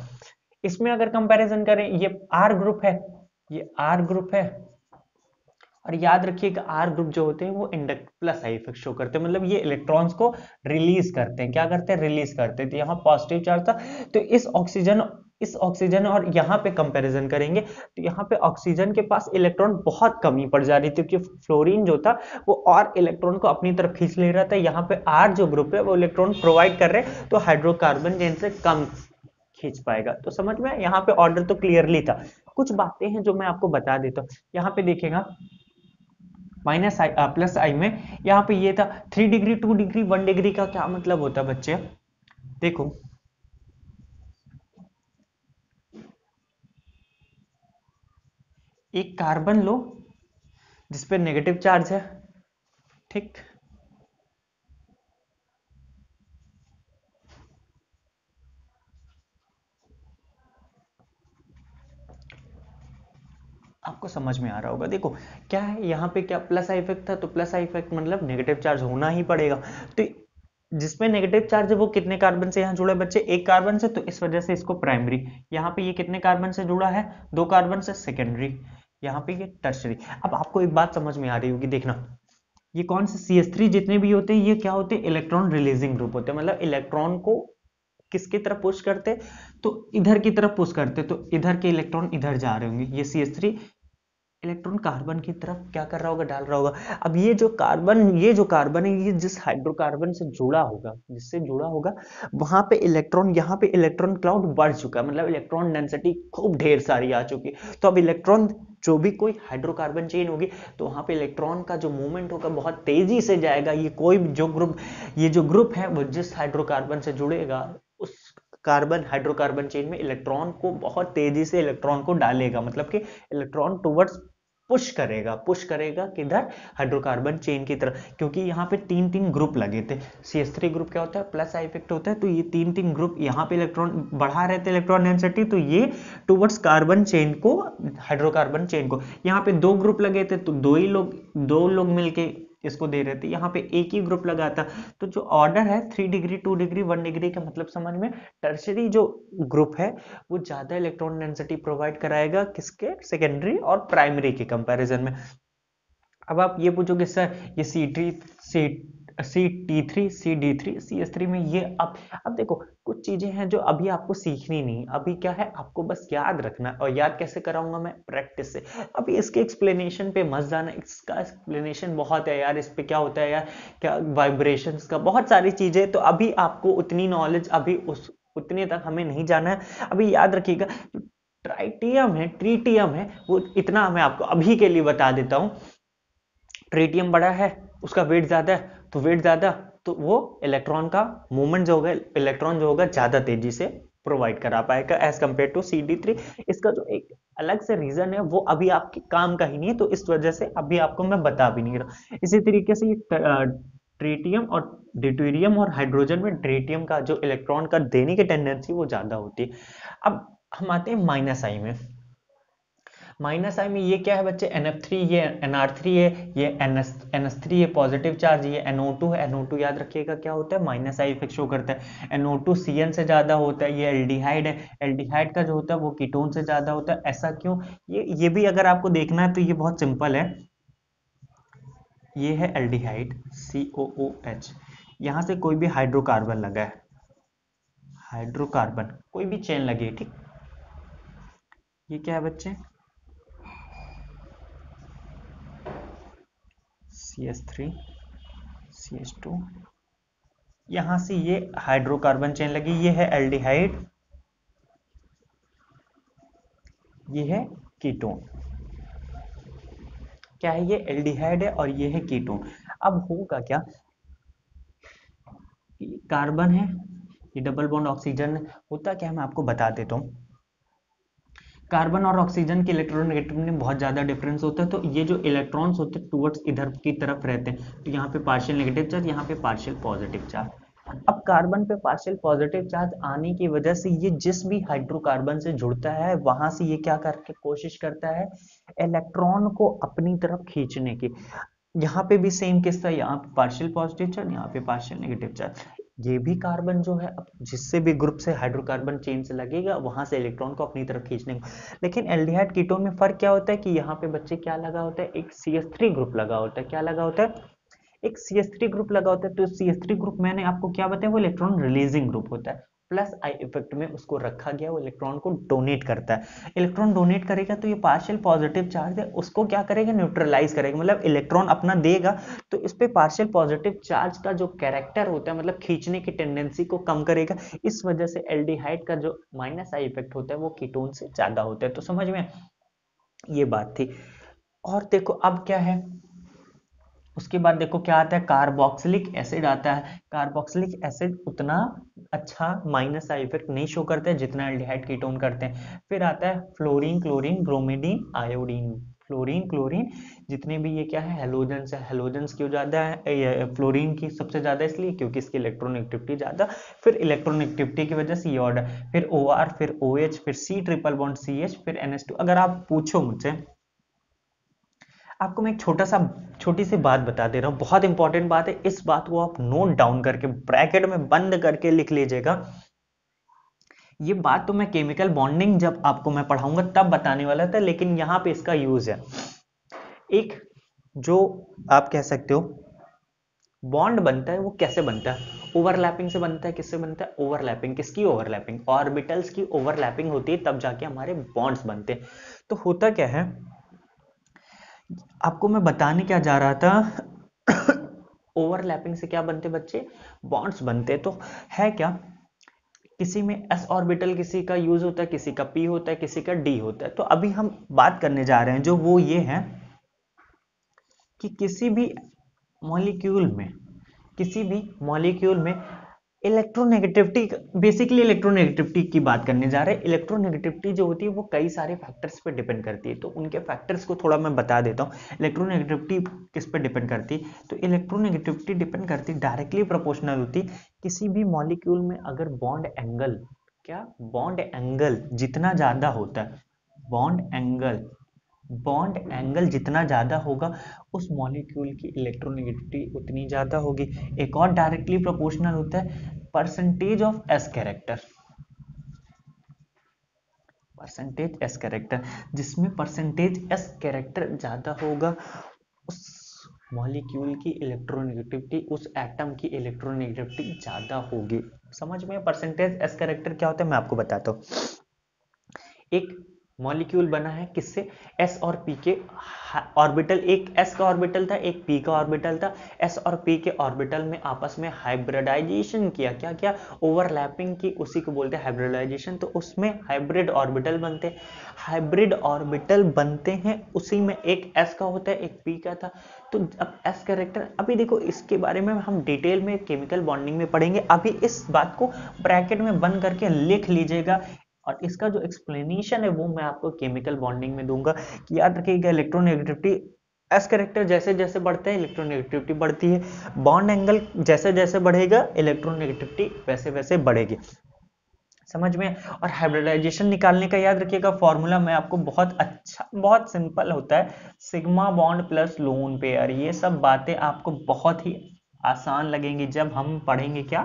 इसमें अगर कंपैरिजन करें, ये आर ग्रुप है, ये आर ग्रुप है, और याद रखिएगा आर ग्रुप जो होते हैं वो induct plus I effect show करते हैं, मतलब ये इलेक्ट्रॉन्स को रिलीज करते हैं। क्या करते हैं, रिलीज करते हैं। तो यहाँ पॉजिटिव चार्ज था, तो इस ऑक्सीजन और यहाँ पे कंपैरिजन करेंगे, तो यहाँ पे ऑक्सीजन के पास इलेक्ट्रॉन बहुत कमी पड़ जा रही थी, क्योंकि फ्लोरीन जो था वो और इलेक्ट्रॉन को अपनी तरफ खींच ले रहा था। यहाँ पे आर जो ग्रुप है वो इलेक्ट्रॉन प्रोवाइड कर रहे हैं, तो हाइड्रोकार्बन चेन से कम खींच पाएगा। तो समझ में, यहाँ पे ऑर्डर तो क्लियरली था। कुछ बातें हैं जो मैं आपको बता देता हूँ। यहाँ पे देखेगा माइनस आई प्लस आई में, यहाँ पे ये था 3 डिग्री, 2 डिग्री, 1 डिग्री का क्या मतलब होता है बच्चे, देखो एक कार्बन लो जिसपे नेगेटिव चार्ज है, ठीक, आपको समझ में आ रहा होगा। देखो क्या है, यहाँ पे क्या प्लस आई इफेक्ट था, तो प्लस आई इफेक्ट मतलब नेगेटिव चार्ज होना ही पड़ेगा। तो जिसमें नेगेटिव चार्ज है वो कितने कार्बन से यहाँ जुड़ा है बच्चे, एक कार्बन से, तो इस वजह से इसको प्राइमरी। यहाँ पे ये कितने कार्बन से जुड़ा है, 2 कार्बन से, सेकेंडरी। यहाँ पे ये टर्शरी। अब आपको एक बात समझ में आ रही होगी, देखना ये कौन से CH3 जितने भी होते हैं, ये क्या होते हैं, इलेक्ट्रॉन रिलीजिंग ग्रुप होते हैं, मतलब इलेक्ट्रॉन को किसकी तरफ पुश करते, तो इधर की तरफ पुश करते, तो इधर के इलेक्ट्रॉन इधर जा रहे होंगे, ये CH3 इलेक्ट्रॉन कार्बन की तरफ क्या कर रहा होगा, डाल रहा होगा। अब ये जो कार्बन है, ये जिस हाइड्रोकार्बन से जुड़ा होगा, जिससे जुड़ा होगा, वहां पे इलेक्ट्रॉन, यहाँ पे इलेक्ट्रॉन क्लाउड बढ़ चुका है, मतलब इलेक्ट्रॉन डेंसिटी खूब ढेर सारी आ चुकी है। तो अब इलेक्ट्रॉन जो भी कोई हाइड्रोकार्बन चेन होगी, तो वहां पे इलेक्ट्रॉन का जो मूवमेंट होगा बहुत तेजी से जाएगा। ये जो ग्रुप है वो जिस हाइड्रोकार्बन से जुड़ेगा, उस हाइड्रोकार्बन चेन में इलेक्ट्रॉन को बहुत तेजी से इलेक्ट्रॉन को डालेगा, मतलब कि इलेक्ट्रॉन टुवर्ड्स पुश करेगा किधर, हाइड्रोकार्बन चेन की तरफ, क्योंकि यहाँ पे 3 ग्रुप लगे थे। CH3 ग्रुप क्या होता है, प्लस आई इफेक्ट होता है, तो ये 3 ग्रुप यहाँ पे इलेक्ट्रॉन बढ़ा रहे थे, इलेक्ट्रॉन डेंसिटी, तो ये टुवर्ड्स कार्बन चेन को, हाइड्रोकार्बन चेन को। यहाँ पे 2 ग्रुप लगे थे, तो दो लोग मिलके इसको दे रहे थे, यहाँ पे एक ही ग्रुप लगा था। तो जो ऑर्डर है 3 डिग्री, 2 डिग्री, 1 डिग्री का मतलब समझ में, टर्शरी जो ग्रुप है वो ज्यादा इलेक्ट्रॉन डेंसिटी प्रोवाइड कराएगा, किसके, सेकेंडरी और प्राइमरी के कंपैरिजन में। अब आप ये पूछोगे सर ये CT3, CD3, CH3 में ये, अब देखो कुछ चीजें हैं जो अभी आपको सीखनी नहीं, अभी क्या है आपको बस याद रखना है। और याद कैसे कराऊंगा मैं, प्रैक्टिस से। अभी इसके एक्सप्लेनेशन पे मत जाना, इसका एक्सप्लेनेशन बहुत है यार, इस पे क्या होता है यार, क्या वाइब्रेशंस का, बहुत सारी चीजें, तो अभी आपको उतनी नॉलेज, अभी उतने तक हमें नहीं जाना है। अभी याद रखिएगा ट्रीटियम है वो, इतना मैं आपको अभी के लिए बता देता हूँ। ट्रीटियम बड़ा है, उसका वेट ज्यादा है, तो वेट ज्यादा, तो वो इलेक्ट्रॉन का मूवमेंट जो होगा, इलेक्ट्रॉन जो होगा ज्यादा तेजी से प्रोवाइड करा पाएगा एज कंपेयर टू CD3। इसका जो एक अलग से रीजन है वो अभी आपके काम का ही नहीं है, तो इस वजह से अभी आपको मैं बता भी नहीं रहा। इसी तरीके से ये ट्रीटियम और ड्यूटेरियम और हाइड्रोजन में ट्रीटियम का जो इलेक्ट्रॉन का देने की टेंडेंसी वो ज्यादा होती है। अब हम आते हैं माइनस आई में। माइनस आई में ये क्या है बच्चे, NF3, ये NR3 है, ये NS3 है पॉजिटिव चार्ज, ये NO2 है। NO2 याद रखिएगा क्या होता है, माइनस आई इफेक्ट शो करता है। NO2 CN से ज्यादा होता है। ये एल्डिहाइड है, एल्डिहाइड का जो होता है वो कीटोन से ज्यादा होता है। ऐसा क्यों, ये भी अगर आपको देखना है तो ये बहुत सिंपल है। ये है एल्डिहाइड COOH, यहां से कोई भी हाइड्रोकार्बन लगा है, हाइड्रोकार्बन कोई भी चेन लगी है, ठीक। ये क्या है बच्चे, CH3 CH2, यहां से ये हाइड्रोकार्बन चेन लगी, ये है एल्डिहाइड, ये है कीटोन। क्या है, ये एल्डिहाइड है और ये है कीटोन। अब होगा क्या, कार्बन है, ये डबल बॉन्ड ऑक्सीजन, होता क्या है मैं आपको बता देता हूँ। कार्बन और ऑक्सीजन के इलेक्ट्रोनेगेटिव में बहुत ज्यादा डिफरेंस होता है, तो ये जो इलेक्ट्रॉन्स होते हैं टुवर्ड्स इधर की तरफ रहते हैं, तो यहाँ पे पार्शियल नेगेटिव चार्ज, यहाँ पे पार्शियल पॉजिटिव चार्ज। अब कार्बन पे पार्शियल पॉजिटिव चार्ज आने की वजह से ये जिस भी हाइड्रोकार्बन से जुड़ता है वहां से ये क्या करके कोशिश करता है, इलेक्ट्रॉन को अपनी तरफ खींचने की। यहाँ पे भी सेम किस्सा, यहाँ पे पार्शियल पॉजिटिव चार्ज, यहाँ पे पार्शियल नेगेटिव चार्ज। ये भी कार्बन जो है, अब जिससे भी ग्रुप से हाइड्रोकार्बन चेन से लगेगा वहां से इलेक्ट्रॉन को अपनी तरफ खींचने को। लेकिन एल्डिहाइड कीटोन में फर्क क्या होता है कि यहाँ पे बच्चे क्या लगा होता है, एक CH3 ग्रुप लगा होता है। क्या लगा होता है, एक CH3 ग्रुप लगा होता है। तो CH3 ग्रुप मैंने आपको क्या बताया, वो इलेक्ट्रॉन रिलीजिंग ग्रुप होता है। प्लस आई इफेक्ट में उसको रखा गया, वो इलेक्ट्रॉन को डोनेट करता है। इलेक्ट्रॉन डोनेट करेगा तो ये पार्शियल पॉजिटिव चार्ज है उसको क्या करेगा, न्यूट्रलाइज करेगा, मतलब इलेक्ट्रॉन अपना देगा। तो इस पे पार्शियल पॉजिटिव चार्ज का जो कैरेक्टर होता है, मतलब खींचने की टेंडेंसी को कम करेगा। इस वजह से एल्डिहाइड का जो माइनस आई इफेक्ट होता है वो कीटोन से ज्यादा होता है। तो समझ में ये बात थी। और देखो अब क्या है, उसके बाद देखो क्या आता है, कार्बोक्सिलिक एसिड आता है। कार्बोक्सिलिक एसिड उतना अच्छा माइनस का इफेक्ट नहीं शो करते हैं जितना एल्डिहाइड कीटोन करते हैं। फिर आता है fluorine, chlorine, bromine, iodine. Fluorine, chlorine, जितने भी ये क्या है, हेलोजेंस है। हेलोजेंस क्यों ज्यादा है, फ्लोरीन की सबसे ज्यादा इसलिए क्योंकि इसकी इलेक्ट्रोनेगेटिविटी ज्यादा। फिर इलेक्ट्रोनेगेटिविटी की वजह से ये ऑर्डर, फिर OR, फिर OH, फिर C ट्रिपल बॉन्ड CH, फिर NH2। अगर आप पूछो मुझसे, आपको मैं एक छोटी सी बात बता दे रहा हूं, बहुत इंपॉर्टेंट बात है। इस बात को आप नोट डाउन करके ब्रैकेट में बंद करके लिख लीजिएगा। ये बात तो मैं केमिकल बॉन्डिंग जब आपको मैं पढ़ाऊंगा तब बताने वाला था, लेकिन यहां पे इसका यूज है। एक जो आप कह सकते हो बॉन्ड बनता है वो कैसे बनता है, ओवरलैपिंग से बनता है। किससे बनता है, ओवरलैपिंग। किसकी ओवरलैपिंग, ऑर्बिटल्स की ओवरलैपिंग होती है, तब जाके हमारे बॉन्ड्स बनते हैं। तो होता क्या है, आपको मैं बताने क्या जा रहा था, ओवरलैपिंग से क्या बनते बच्चे, बॉन्ड्स बनते। तो है क्या, किसी में s ऑर्बिटल किसी का यूज होता है, किसी का p होता है, किसी का d होता है। तो अभी हम बात करने जा रहे हैं जो वो ये है कि किसी भी मॉलिक्यूल में, किसी भी मॉलिक्यूल में इलेक्ट्रोनेगेटिविटी, बेसिकली इलेक्ट्रोनेगेटिविटी की बात करने जा रहे हैं। इलेक्ट्रोनेगेटिविटी जो होती है वो कई सारे फैक्टर्स पे डिपेंड करती है, तो उनके फैक्टर्स को थोड़ा मैं बता देता हूँ। इलेक्ट्रोनेगेटिविटी किस पे डिपेंड करती है, तो इलेक्ट्रोनेगेटिविटी डिपेंड करती है, डायरेक्टली प्रोपोर्शनल होती है किसी भी मॉलिक्यूल में अगर बॉन्ड एंगल, क्या बॉन्ड एंगल जितना ज्यादा होता है, बॉन्ड एंगल जितना ज्यादा होगा उस मॉलिक्यूल की इलेक्ट्रोनेगेटिविटी उतनी ज्यादा होगी। एक और डायरेक्टली प्रोपोर्शनल होता है percentage of S character, percentage S character, जिसमें परसेंटेज एस कैरेक्टर ज्यादा होगा उस मॉलिक्यूल की इलेक्ट्रोनेगेटिविटी, उस एटम की इलेक्ट्रोनेगेटिविटी ज्यादा होगी। समझ में, परसेंटेज एस कैरेक्टर क्या होता है मैं आपको बताता हूँ। एक मॉलिक्यूल बना है किससे, s और p के ऑर्बिटल, एक s का ऑर्बिटल था, एक p का ऑर्बिटल था। s और p के ऑर्बिटल में आपस में हाइब्रिडाइजेशन किया, क्या क्या, ओवरलैपिंग की, उसी को बोलते हैं हाइब्रिडाइजेशन। तो उसमें हाइब्रिड ऑर्बिटल बनते हैं, हाइब्रिड ऑर्बिटल बनते हैं, उसी में एक s का होता है, एक p का था। तो अब s कैरेक्टर, अभी देखो इसके बारे में हम डिटेल में केमिकल बॉन्डिंग में पढ़ेंगे। अभी इस बात को ब्रैकेट में बंद करके लिख लीजिएगा, और इसका जो एक्सप्लेनेशन है वो मैं आपको केमिकल बॉन्डिंग में दूंगा। कि याद रखिएगा, इलेक्ट्रोनेगेटिविटी एस कैरेक्टर जैसे जैसे बढ़ते हैं इलेक्ट्रोनेगेटिविटी बढ़ती है, बॉन्ड एंगल जैसे जैसे बढ़ेगा इलेक्ट्रोनेगेटिविटी वैसे वैसे बढ़ेगी। समझ में। और हाइब्रिडाइजेशन निकालने का याद रखिएगा फॉर्मूला मैं आपको बहुत अच्छा, बहुत सिंपल होता है, sigma bond plus lone pair. ये सब बातें आपको बहुत ही आसान लगेंगी जब हम पढ़ेंगे क्या,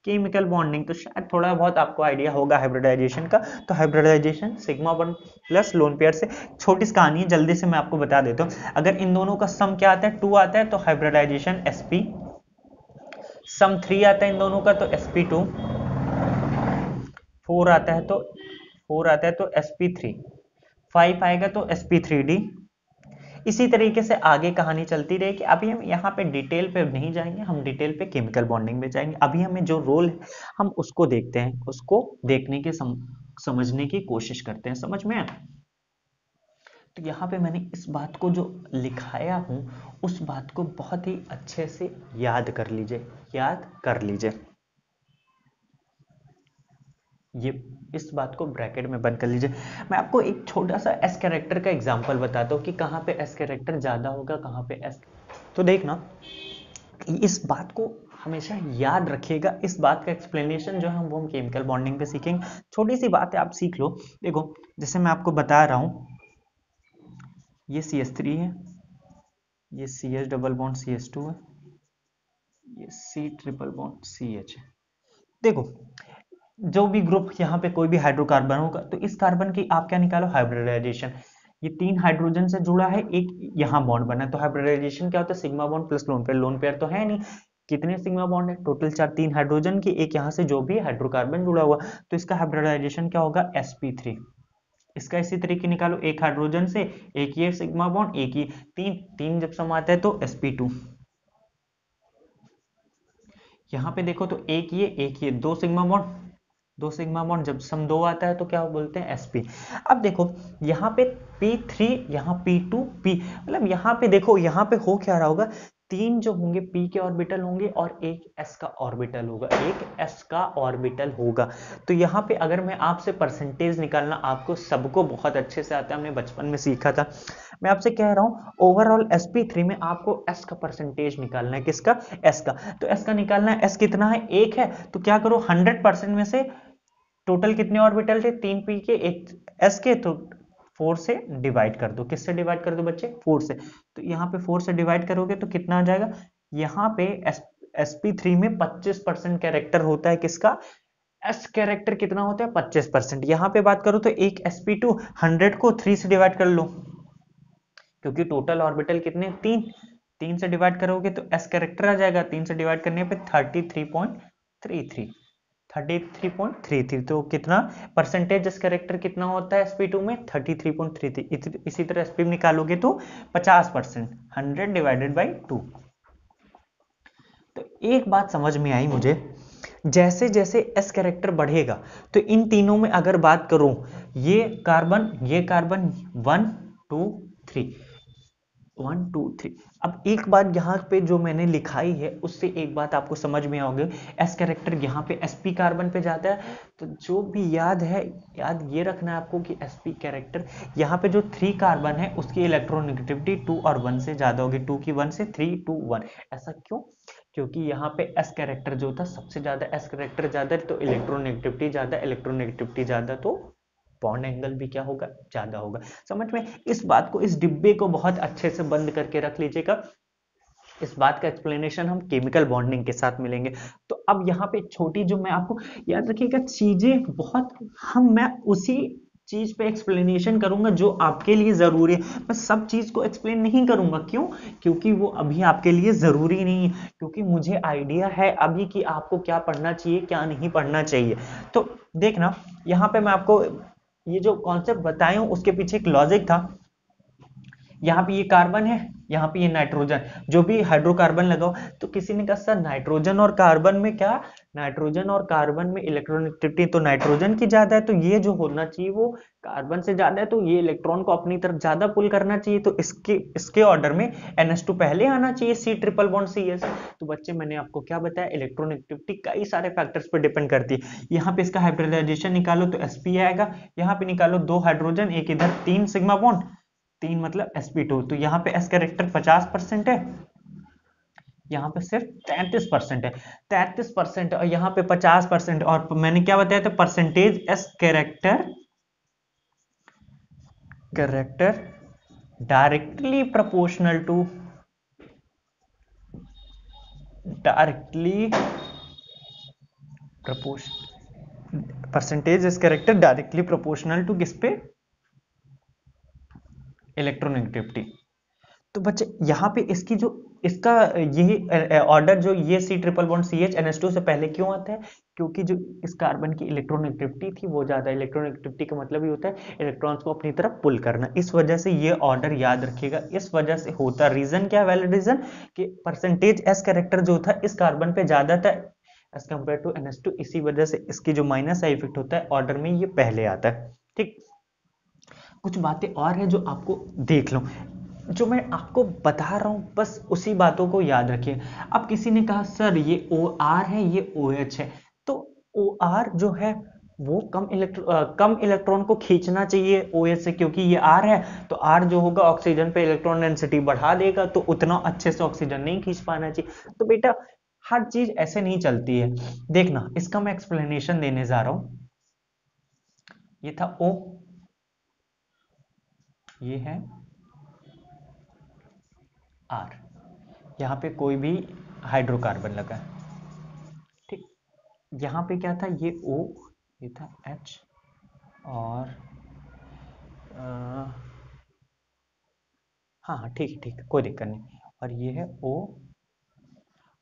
केमिकल बॉन्डिंग। तो शायद थोड़ा बहुत आपको आइडिया होगा हाइब्रिडाइजेशन का। तो hybridization sigma bond plus lone pair से, छोटी सी कहानी है जल्दी से मैं आपको बता देता हूँ। अगर इन दोनों का सम क्या आता है, 2 आता है तो हाइब्रिडाइजेशन sp, सम 3 आता है इन दोनों का तो sp2, 4 आता है तो 4 आता है तो sp3, 5 आएगा तो sp3d। इसी तरीके से आगे कहानी चलती रहेगी। अभी हम यहाँ पे डिटेल पे नहीं जाएंगे, हम डिटेल पे केमिकल बॉन्डिंग में जाएंगे। अभी हमें जो रोल है हम उसको देखते हैं, उसको देखने के समझने की कोशिश करते हैं। समझ में? तो यहाँ पे मैंने इस बात को जो लिखाया हूँ उस बात को बहुत ही अच्छे से याद कर लीजिए, याद कर लीजिए। ये इस बात को ब्रैकेट में बंद कर लीजिए। मैं आपको एक छोटा सा एस कैरेक्टर का एग्जांपल बताता हूँ कि कहाँ पे एस कैरेक्टर ज्यादा होगा, कहाँ पे एस। तो देखना, इस बात को हमेशा याद रखिएगा। इस बात का एक्सप्लेनेशन जो है वो हम केमिकल बॉन्डिंग पे सीखेंगे। छोटी सी बात है, आप सीख लो। देखो जैसे मैं आपको बता रहा हूँ, ये CH3 है, ये CH डबल बॉन्ड CH2 है, ये C ट्रिपल बॉन्ड CH है। देखो जो भी ग्रुप यहाँ पे कोई भी हाइड्रोकार्बन होगा तो इस कार्बन की आप क्या निकालो, हाइब्रिडाइजेशन। ये 3 हाइड्रोजन से जुड़ा है, एक यहाँ बॉन्ड बना है, तो हाइब्रिडाइजेशन क्या होता है, sigma bond plus lone pair. Lone pair तो है नहीं, कितने सिग्मा बॉन्ड है टोटल 4, 3 हाइड्रोजन की, एक यहाँ से जो भी हाइड्रोकार्बन जुड़ा हुआ, तो इसका हाइब्रिडाइजेशन क्या होगा, sp3। इसका इसी तरीके निकालो, एक हाइड्रोजन से एक ये सिग्मा बॉन्ड, एक ही, तीन तीन जब समाता है तो sp2। यहाँ पे देखो तो एक ये दो सिग्मा बॉन्ड, दो सिग्मा बॉन्ड जब सम 2 आता है तो क्या बोलते हैं, sp। अब देखो यहाँ पे p3, यहाँ p2 p, मतलब यहाँ पे देखो यहाँ पे हो क्या रहा होगा, 3 जो होंगे p के ऑर्बिटल होंगे और एक s का ऑर्बिटल होगा, एक s का ऑर्बिटल होगा। तो यहाँ पे अगर मैं आपसे परसेंटेज निकालना, आपको सबको बहुत अच्छे से आता है, हमने बचपन में सीखा था। मैं आपसे कह रहा हूँ ओवरऑल sp3 में आपको s का परसेंटेज निकालना है, किसका, s का। तो s का निकालना है, s कितना है, 1 है, तो क्या करो 100% में से टोटल कितने ऑर्बिटल थे, 3 p के, एक s के, तो 4 से डिवाइड कर दो। किससे डिवाइड कर दो बच्चे, 4 से। तो यहाँ पे 4 से डिवाइड करोगे तो कितना आ जाएगा, यहाँ पे sp3 में 25% कैरेक्टर होता है, किसका, s कैरेक्टर कितना होता है, 25%। यहाँ पे बात करो तो एक sp2 100 को 3 से डिवाइड कर लो, क्योंकि टोटल ऑर्बिटल कितने, 3, 3 से डिवाइड करोगे तो s कैरेक्टर आ जाएगा, 3 से डिवाइड करने पे 33.33, 33.33। तो कितना परसेंटेज इस कैरेक्टर कितना होता है sp2 में, 33.33। इसी तरह sp निकालोगे तो 50%, 100 डिवाइडेड बाई 2। तो एक बात समझ में आई मुझे, जैसे जैसे s कैरेक्टर बढ़ेगा तो इन तीनों में अगर बात करूं, ये कार्बन 1 2 3, 1 2 3। अब एक बात यहाँ पे जो मैंने लिखाई है उससे एक बात आपको समझ में आओगे, एस कैरेक्टर यहाँ पे sp कार्बन पे जाता है, तो जो भी याद है, याद ये रखना है आपको कि sp कैरेक्टर यहाँ पे जो 3 कार्बन है उसकी इलेक्ट्रोनेगेटिविटी 2 और 1 से ज्यादा होगी, 2 की 1 से, 3 2 1। ऐसा क्यों, क्योंकि यहाँ पे s कैरेक्टर जो था सबसे ज्यादा, s कैरेक्टर ज्यादा तो इलेक्ट्रोनेगेटिविटी ज्यादा, इलेक्ट्रोनेगेटिविटी ज्यादा तो बॉन्ड एंगल भी क्या होगा, ज्यादा होगा। समझ में? इस बात को, इस डिब्बे को बहुत अच्छे से बंद करके रख लीजिएगा। इस बात का एक्सप्लेनेशन हम केमिकल बॉन्डिंग के साथ मिलेंगे। तो अब यहाँ पे छोटी जो मैं आपको, याद रखिएगा चीजें बहुत, मैं उसी चीज पे एक्सप्लेनेशन करूंगा जो आपके लिए जरूरी है। मैं सब चीज को एक्सप्लेन नहीं करूंगा, क्यों, क्योंकि वो अभी आपके लिए जरूरी नहीं है, क्योंकि मुझे आइडिया है अभी कि आपको क्या पढ़ना चाहिए, क्या नहीं पढ़ना चाहिए। तो देखना, यहाँ पे मैं आपको ये जो कॉन्सेप्ट बताए हूं उसके पीछे एक लॉजिक था। यहाँ पे ये कार्बन है, यहाँ पे ये नाइट्रोजन, जो भी हाइड्रोकार्बन लगाओ, तो किसी ने कहा सर नाइट्रोजन और कार्बन में क्या, नाइट्रोजन और कार्बन में इलेक्ट्रोनेगेटिविटी तो नाइट्रोजन की ज्यादा है, तो ये जो होना चाहिए वो कार्बन से ज्यादा है, तो ये इलेक्ट्रॉन को अपनी तरफ ज्यादा पुल करना चाहिए, तो इसके ऑर्डर में NH2 पहले आना चाहिए, C ट्रिपल बॉन्ड CH। तो बच्चे मैंने आपको क्या बताया, इलेक्ट्रोनेगेटिविटी कई सारे फैक्टर्स पर डिपेंड करती है। यहाँ पे इसका हाइब्रिडाइजेशन निकालो तो sp आएगा, यहाँ पे निकालो 2 हाइड्रोजन, एक इधर 3 सिग्मा बॉन्ड, 3 मतलब sp2, तो यहाँ पे s कैरेक्टर 50% है, यहाँ पे सिर्फ 33% है, 33%, और यहाँ पे 50%। और मैंने क्या बताया था, percentage S character directly proportional to, directly percentage is character directly proportional to किस पे, इलेक्ट्रोनेगेटिविटी। तो बच्चे यहाँ पे इसकी जो इसका ये ऑर्डर जो ये C triple bond C H NH2 से पहले क्यों आता है, क्योंकि जो इस कार्बन की इलेक्ट्रोनेगेटिविटी थी वो ज्यादा, इलेक्ट्रोनेगेटिविटी का मतलब ही होता है इलेक्ट्रॉन्स को अपनी तरफ पुल करना, इस वजह से ये ऑर्डर याद रखिएगा, इस वजह से होता। रीजन क्या, वैलिड रीजन कि परसेंटेज एस कैरेक्टर जो था इस कार्बन पे ज्यादा था एज कंपेयर टू NH2, इसी वजह से इसकी जो माइनस आई इफेक्ट होता है ऑर्डर में ये पहले आता है। ठीक, कुछ बातें और है जो आपको देख लो, जो मैं आपको बता रहा हूं बस उसी बातों को याद रखिए। अब किसी ने कहा सर ये OR है ये OH है, तो OR जो है वो कम इलेक्ट्रॉन को खींचना चाहिए OH से, क्योंकि ये R है तो R जो होगा ऑक्सीजन पे इलेक्ट्रॉन डेंसिटी बढ़ा देगा, तो उतना अच्छे से ऑक्सीजन नहीं खींच पाना चाहिए। तो बेटा हर चीज ऐसे नहीं चलती है, देखना इसका मैं एक्सप्लेनेशन देने जा रहा हूं। ये था O, ये है R, यहाँ पे कोई भी हाइड्रोकार्बन लगा है। ठीक, यहाँ पे क्या था, ये O, ये था H, और हाँ हाँ ठीक है ठीक है, कोई दिक्कत नहीं, और ये है O।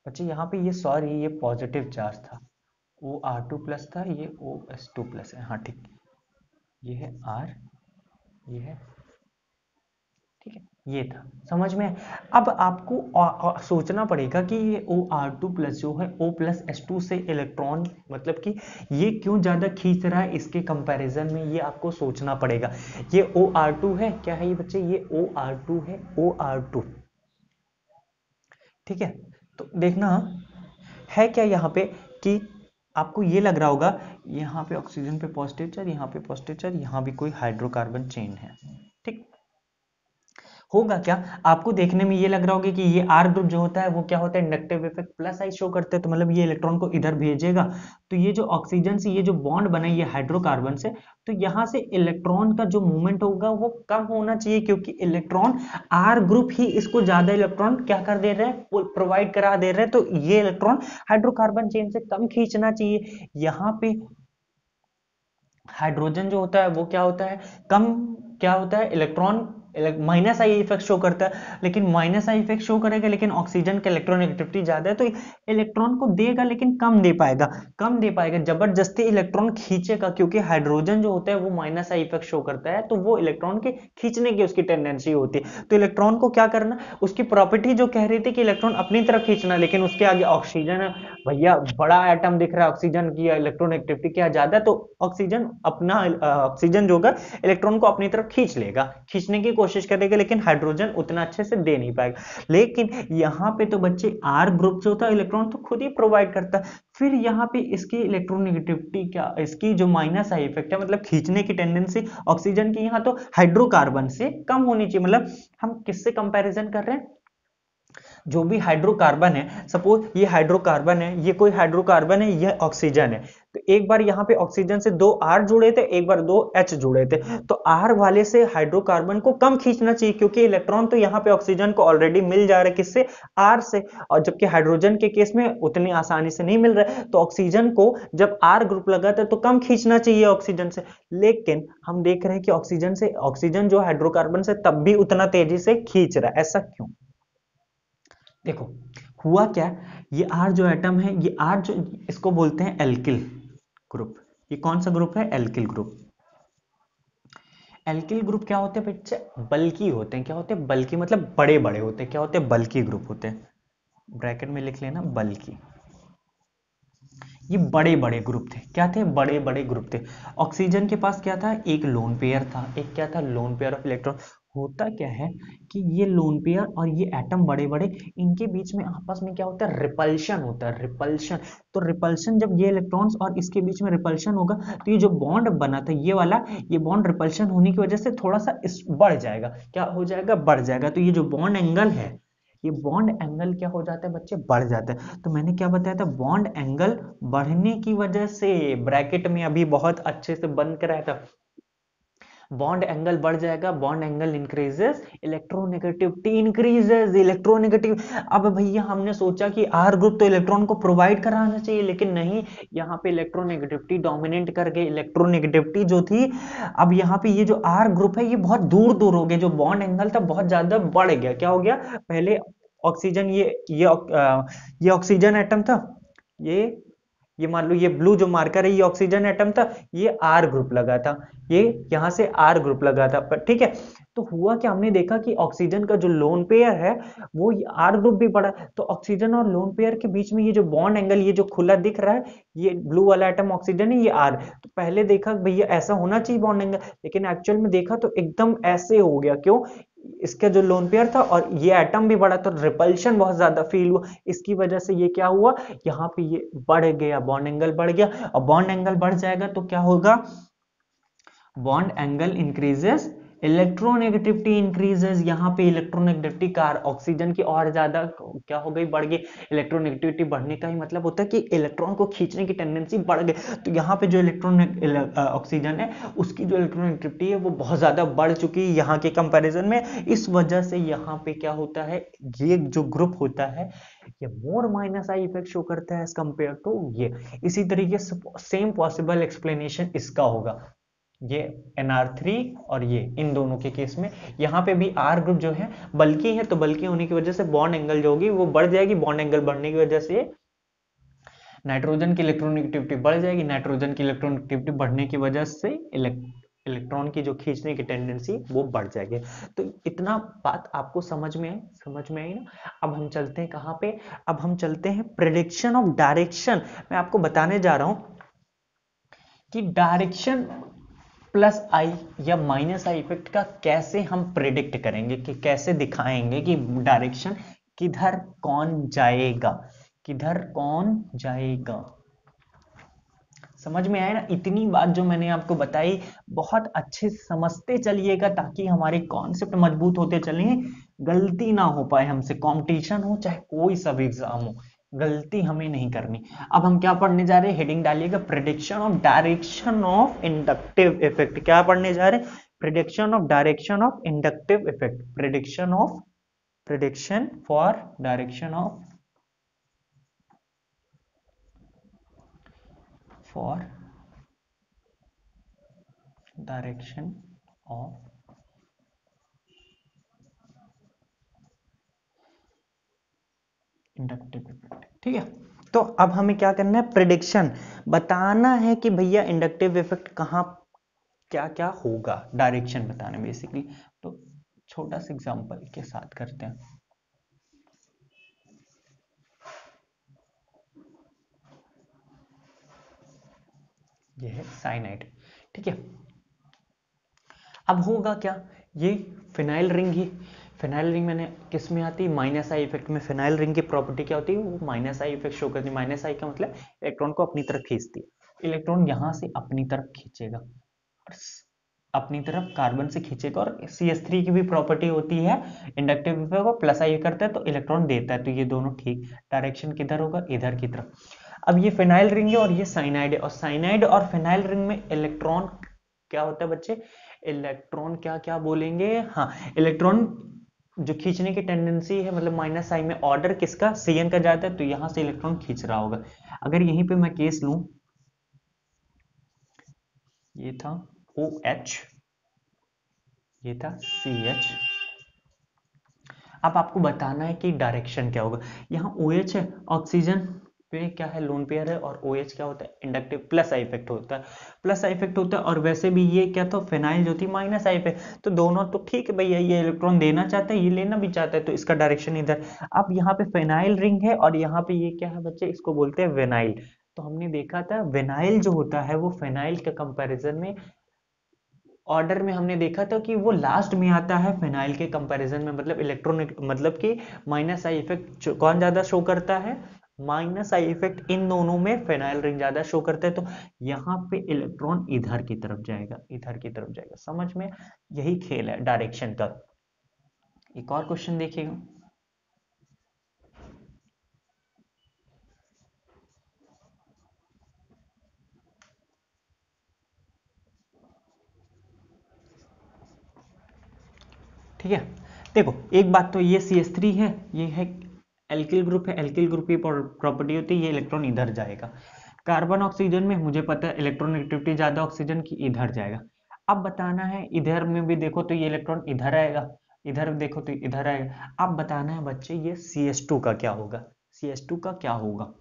बच्चे यहाँ पे ये सॉरी ये पॉजिटिव चार्ज था, OR2 प्लस था, ये OS2 प्लस है, हाँ ठीक, ये है R, ये है, ठीक है, ये था समझ में। अब आपको सोचना पड़ेगा कि ये OR2 प्लस जो है O प्लस H2 से इलेक्ट्रॉन मतलब कि ये क्यों ज्यादा खींच रहा है इसके कंपैरिजन में, ये आपको सोचना पड़ेगा। ये OR2 है, क्या है ये बच्चे, ये OR2 है, OR2, ठीक है। तो देखना है क्या यहाँ पे कि आपको ये लग रहा होगा यहाँ पे ऑक्सीजन पे पॉजिटिव चार्ज, यहाँ पे पॉजिटिव चार्ज, यहाँ भी कोई हाइड्रोकार्बन चेन है। ठीक, होगा क्या, आपको देखने में ये लग रहा होगा कि ये R ग्रुप जो होता है वो क्या होता है, inductive effect plus I show करते हैं, तो मतलब ये इलेक्ट्रॉन को इधर भेजेगा, तो ये जो ऑक्सीजन से ये जो बॉन्ड बना ये हाइड्रोकार्बन से, तो यहाँ से इलेक्ट्रॉन का जो मूवमेंट होगा वो कम होना चाहिए, क्योंकि इलेक्ट्रॉन R ग्रुप ही इसको ज्यादा इलेक्ट्रॉन क्या कर दे रहे हैं, प्रोवाइड करा दे रहे हैं, तो ये इलेक्ट्रॉन हाइड्रोकार्बन चेन से कम खींचना चाहिए। यहाँ पे हाइड्रोजन जो होता है वो क्या होता है, कम, क्या होता है, electron minus I effect show करता है, लेकिन माइनस आई इफेक्ट शो करेगा, लेकिन ऑक्सीजन का इलेक्ट्रोनेगेटिविटी ज्यादा है तो इलेक्ट्रॉन को देगा लेकिन कम दे पाएगा, कम दे पाएगा, जबरदस्ती इलेक्ट्रॉन खींचेगा, क्योंकि हाइड्रोजन जो होता है वो माइनस आई इफेक्ट शो करता है, तो वो इलेक्ट्रॉन के खींचने की उसकी टेंडेंसी होती है, तो इलेक्ट्रॉन को क्या करना, उसकी प्रॉपर्टी जो कह रही थी कि इलेक्ट्रॉन अपनी तरफ खींचना, लेकिन उसके आगे ऑक्सीजन है, भैया बड़ा एटम दिख रहा है, ऑक्सीजन की इलेक्ट्रोनेगेटिविटी क्या ज्यादा, तो ऑक्सीजन अपना ऑक्सीजन जो होगा इलेक्ट्रॉन को अपनी तरफ खींच लेगा, खींचने की कोशिश करेगा, लेकिन हाइड्रोजन उतना अच्छे से दे नहीं पाएगा। लेकिन यहाँ पे तो बच्चे R ग्रुप जो होता है इलेक्ट्रॉन तो खुद ही प्रोवाइड करता है, फिर यहाँ पे इसकी इलेक्ट्रोनेगेटिविटी क्या, इसकी जो माइनस आई इफेक्ट है मतलब खींचने की टेंडेंसी ऑक्सीजन की यहाँ तो हाइड्रोकार्बन से कम होनी चाहिए, मतलब हम किससे कंपैरिजन कर रहे हैं, जो भी हाइड्रोकार्बन है, सपोज ये हाइड्रोकार्बन है, ये कोई हाइड्रोकार्बन है, ये ऑक्सीजन है, तो एक बार यहाँ पे ऑक्सीजन से 2 R जुड़े थे, एक बार 2 H जुड़े थे, तो R वाले से हाइड्रोकार्बन को कम खींचना चाहिए, क्योंकि इलेक्ट्रॉन तो यहाँ पे ऑक्सीजन को ऑलरेडी मिल जा रहा है, किससे, R से, और जबकि हाइड्रोजन के केस में उतनी आसानी से नहीं मिल रहा है, तो ऑक्सीजन को जब R ग्रुप लगा था तो कम खींचना चाहिए ऑक्सीजन से, लेकिन हम देख रहे हैं कि ऑक्सीजन जो हाइड्रोकार्बन से तब भी उतना तेजी से खींच रहा है, ऐसा क्यों, देखो हुआ क्या, ये R जो एटम है, ये R जो इसको बोलते हैं एल्किल ग्रुप, ये कौन सा ग्रुप है, एल्किल ग्रुप। एल्किल ग्रुप क्या होते हैं बच्चे, बल्की होते हैं, क्या होते हैं, बल्की मतलब बड़े बड़े होते हैं, क्या होते हैं, बल्की ग्रुप होते हैं, ब्रैकेट में लिख लेना बल्की, ये बड़े बड़े ग्रुप थे, क्या थे, बड़े बड़े ग्रुप थे। ऑक्सीजन के पास क्या था, एक लोन पेयर था, एक क्या था, लोन पेयर ऑफ इलेक्ट्रॉन। होता क्या है कि ये लोन पेयर और ये एटम बड़े बड़े, इनके बीच में आपस में क्या होता है, रिपल्शन होता है, रिपल्शन। तो रिपल्शन जब ये इलेक्ट्रॉन्स और इसके बीच में रिपल्शन होगा, तो ये जो बॉन्ड बना था ये वाला, ये बॉन्ड रिपल्शन होने की वजह से थोड़ा सा बढ़ जाएगा, क्या हो जाएगा, बढ़ जाएगा, तो ये जो बॉन्ड एंगल है ये बॉन्ड एंगल क्या हो जाता है बच्चे, बढ़ जाता है। तो मैंने क्या बताया था, बॉन्ड एंगल बढ़ने की वजह से, ब्रैकेट में अभी बहुत अच्छे से बंद कराया था, बॉन्ड एंगल बढ़ जाएगा, bond angle increases, electronegativity increases, electronegative. अब भैया हमने सोचा कि आर ग्रुप तो इलेक्ट्रॉन को प्रोवाइड कराना चाहिए, लेकिन नहीं, यहाँ पे इलेक्ट्रोनेगेटिविटी डोमिनेट कर गई, इलेक्ट्रोनेगेटिविटी जो थी। अब यहाँ पे ये जो आर ग्रुप है ये बहुत दूर दूर हो गया, जो बॉन्ड एंगल था बहुत ज्यादा बढ़ गया। क्या हो गया, पहले ऑक्सीजन, ये ऑक्सीजन एटम था, ये ये मान लो ये ब्लू जो मार्कर है ये ऑक्सीजन एटम था, ये आर ग्रुप लगा था, ये यहां से आर ग्रुप लगा था, पर ठीक है। तो हुआ कि हमने देखा कि ऑक्सीजन का जो लोन पेयर है वो आर ग्रुप भी पड़ा, तो ऑक्सीजन और लोन पेयर के बीच में ये जो बॉन्ड एंगल, ये जो खुला दिख रहा है, ये ब्लू वाला एटम ऑक्सीजन है, ये आर। तो पहले देखा भैया ऐसा होना चाहिए बॉन्ड एंगल, लेकिन एक्चुअल में देखा तो एकदम ऐसे हो गया। क्यों, इसका जो लोन पेयर था और ये एटम भी बड़ा, तो रिपल्शन बहुत ज्यादा फील हुआ, इसकी वजह से ये क्या हुआ, यहाँ पे ये बढ़ गया, बॉन्ड एंगल बढ़ गया। और बॉन्ड एंगल बढ़ जाएगा तो क्या होगा, bond angle increases, electronegativity increases, यहाँ पे इलेक्ट्रोनेगेटिविटी कार ऑक्सीजन की और ज्यादा क्या हो गई, बढ़ गई। इलेक्ट्रोनेगेटिविटी बढ़ने का ही मतलब होता है कि इलेक्ट्रॉन को खींचने की टेंडेंसी बढ़ गई, तो यहाँ पे जो ऑक्सीजन है उसकी जो इलेक्ट्रोनेगेटिविटी है वो बहुत ज्यादा बढ़ चुकी है यहाँ के कंपैरिजन में। इस वजह से यहाँ पे क्या होता है, ये जो ग्रुप होता है ये मोर माइनस आई इफेक्ट शो करता है एज कंपेयर टू ये। इसी तरीके से सेम पॉसिबल एक्सप्लेनेशन इसका होगा, ये NR3 और ये इन दोनों के केस में, यहाँ पे भी R ग्रुप जो है बल्कि है, तो बल्कि होने की वजह से बॉन्ड एंगल जो होगी वो बढ़ जाएगी, बॉन्ड एंगल बढ़ने की वजह से नाइट्रोजन की इलेक्ट्रोनेगेटिविटी बढ़ जाएगी, नाइट्रोजन की इलेक्ट्रोनेगेटिविटी बढ़ने की वजह से इलेक्ट्रॉन की जो खींचने की टेंडेंसी वो बढ़ जाएगी। तो इतना बात आपको समझ में आई ना। अब हम चलते हैं कहाँ पे, अब हम चलते हैं प्रेडिक्शन ऑफ डायरेक्शन। मैं आपको बताने जा रहा हूं कि डायरेक्शन प्लस आई या माइनस आई इफेक्ट का कैसे हम प्रिडिक्ट करेंगे, कि कैसे दिखाएंगे कि डायरेक्शन किधर कौन जाएगा, किधर कौन जाएगा। समझ में आया ना, इतनी बात जो मैंने आपको बताई बहुत अच्छे से समझते चलिएगा, ताकि हमारे कॉन्सेप्ट मजबूत होते चले, गलती ना हो पाए हमसे, कंपटीशन हो चाहे कोई सा भी एग्जाम हो, गलती हमें नहीं करनी। अब हम क्या पढ़ने जा रहे हैं, हेडिंग डालिएगा, prediction of direction of inductive effect. क्या पढ़ने जा रहे हैं, prediction of direction of inductive effect, prediction for direction of for direction of inductive effect. ठीक है, तो अब हमें क्या करना है, प्रिडिक्शन बताना है कि भैया इंडक्टिव इफेक्ट कहाँ क्या क्या होगा, डायरेक्शन बताना बेसिकली। तो छोटा सा एग्जांपल के साथ करते हैं, ये है साइनाइड। ठीक है, अब होगा क्या, ये फिनाइल रिंग ही, फिनाइल रिंग मैंने किस में आती है, माइनस आई इफेक्ट में। फिनाइल रिंग की प्रॉपर्टी क्या होती है, वो माइनस आई इफेक्ट शो करती है। माइनस आई का मतलब इलेक्ट्रॉन को अपनी तरफ खींचती है, इलेक्ट्रॉन यहां से अपनी तरफ खींचेगा और अपनी तरफ कार्बन से खींचेगा, और CH3 की भी प्रॉपर्टी होती है, इंडक्टिव इफेक्ट को प्लस आई करता है तो इलेक्ट्रॉन देता है, तो ये दोनों ठीक, डायरेक्शन किधर होगा, इधर की तरफ। अब ये फिनाइल रिंग है और ये साइनाइड है, और साइनाइड और फिनाइल रिंग में इलेक्ट्रॉन क्या होता है बच्चे, इलेक्ट्रॉन क्या क्या बोलेंगे, हाँ, इलेक्ट्रॉन जो खींचने की टेंडेंसी है, मतलब माइनस आई में ऑर्डर किसका, Cn का जाता है, तो यहां से इलेक्ट्रॉन खींच रहा होगा। अगर यहीं पे मैं केस लूं, ये था OH, ये था CH। अब आपको बताना है कि डायरेक्शन क्या होगा। यहाँ OH है, ऑक्सीजन पे क्या है, लोन पेयर है, और OH क्या होता है, इंडक्टिव, प्लस आई इफेक्ट होता है, प्लस आई इफेक्ट होता है। और वैसे भी ये क्या था, फिनाइल जो थी माइनस आई इफेक्ट, तो दोनों तो ठीक है भैया, ये इलेक्ट्रॉन देना चाहता है, ये लेना भी चाहता है, तो इसका डायरेक्शन इधर। अब यहाँ पे फिनाइल रिंग है और यहाँ पे ये क्या है बच्चे, इसको बोलते हैं विनाइल। तो हमने देखा था विनाइल जो होता है वो फिनाइल के कंपैरिजन में ऑर्डर में हमने देखा था कि वो लास्ट में आता है फिनाइल के कंपैरिजन में, मतलब इलेक्ट्रॉन, मतलब कि माइनस आई इफेक्ट कौन ज्यादा शो करता है, माइनस आई इफेक्ट इन दोनों में फिनाइल रिंग ज्यादा शो करता है, तो यहाँ पे इलेक्ट्रॉन इधर की तरफ जाएगा, इधर की तरफ जाएगा। समझ में, यही खेल है डायरेक्शन का। एक और क्वेश्चन देखिएगा, ठीक है। देखो एक बात तो ये CH3 है, ये है एल्किल ग्रुप है, एल्किल ग्रुप की प्रॉपर्टी होती है ये इलेक्ट्रॉन इधर जाएगा। कार्बन ऑक्सीजन में मुझे पता है इलेक्ट्रोनेगेटिविटी ज्यादा ऑक्सीजन की, इधर जाएगा। अब बताना है इधर में भी देखो तो ये इलेक्ट्रॉन इधर आएगा, इधर देखो तो इधर आएगा। अब बताना है बच्चे ये CH2 का क्या होगा, CH2 का क्या होगा।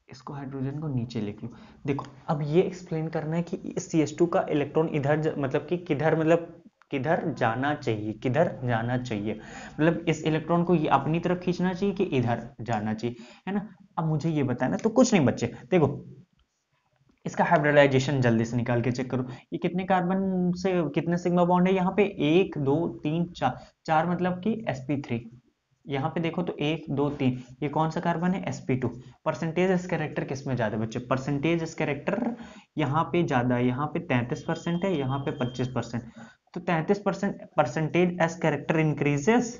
इसको हाइड्रोजन को नीचे लिख लो। देखो अब ये एक्सप्लेन करना है कि इस CH2 का इलेक्ट्रॉन इधर मतलब कि किधर, मतलब किधर जाना चाहिए, किधर जाना चाहिए, मतलब इस इलेक्ट्रॉन को ये अपनी तरफ खींचना चाहिए कि इधर जाना चाहिए, है ना। अब मुझे ये बताना, तो कुछ नहीं बच्चे, देखो इसका हाइब्रिडाइजेशन जल्दी से निकाल के चेक करो। ये कितने कार्बन से कितने सिग्मा बॉन्ड है यहाँ पे, 1 2 3 4, 4 मतलब कि sp3। यहाँ पे देखो तो 1 2 3, ये कौन सा कार्बन है, sp2। परसेंटेज इस कैरेक्टर किस में ज्यादा बच्चे, परसेंटेज इस कैरेक्टर यहाँ पे ज्यादा है, यहाँ पे 33% है, यहाँ पे 25%। तो 33% percentage S character increases,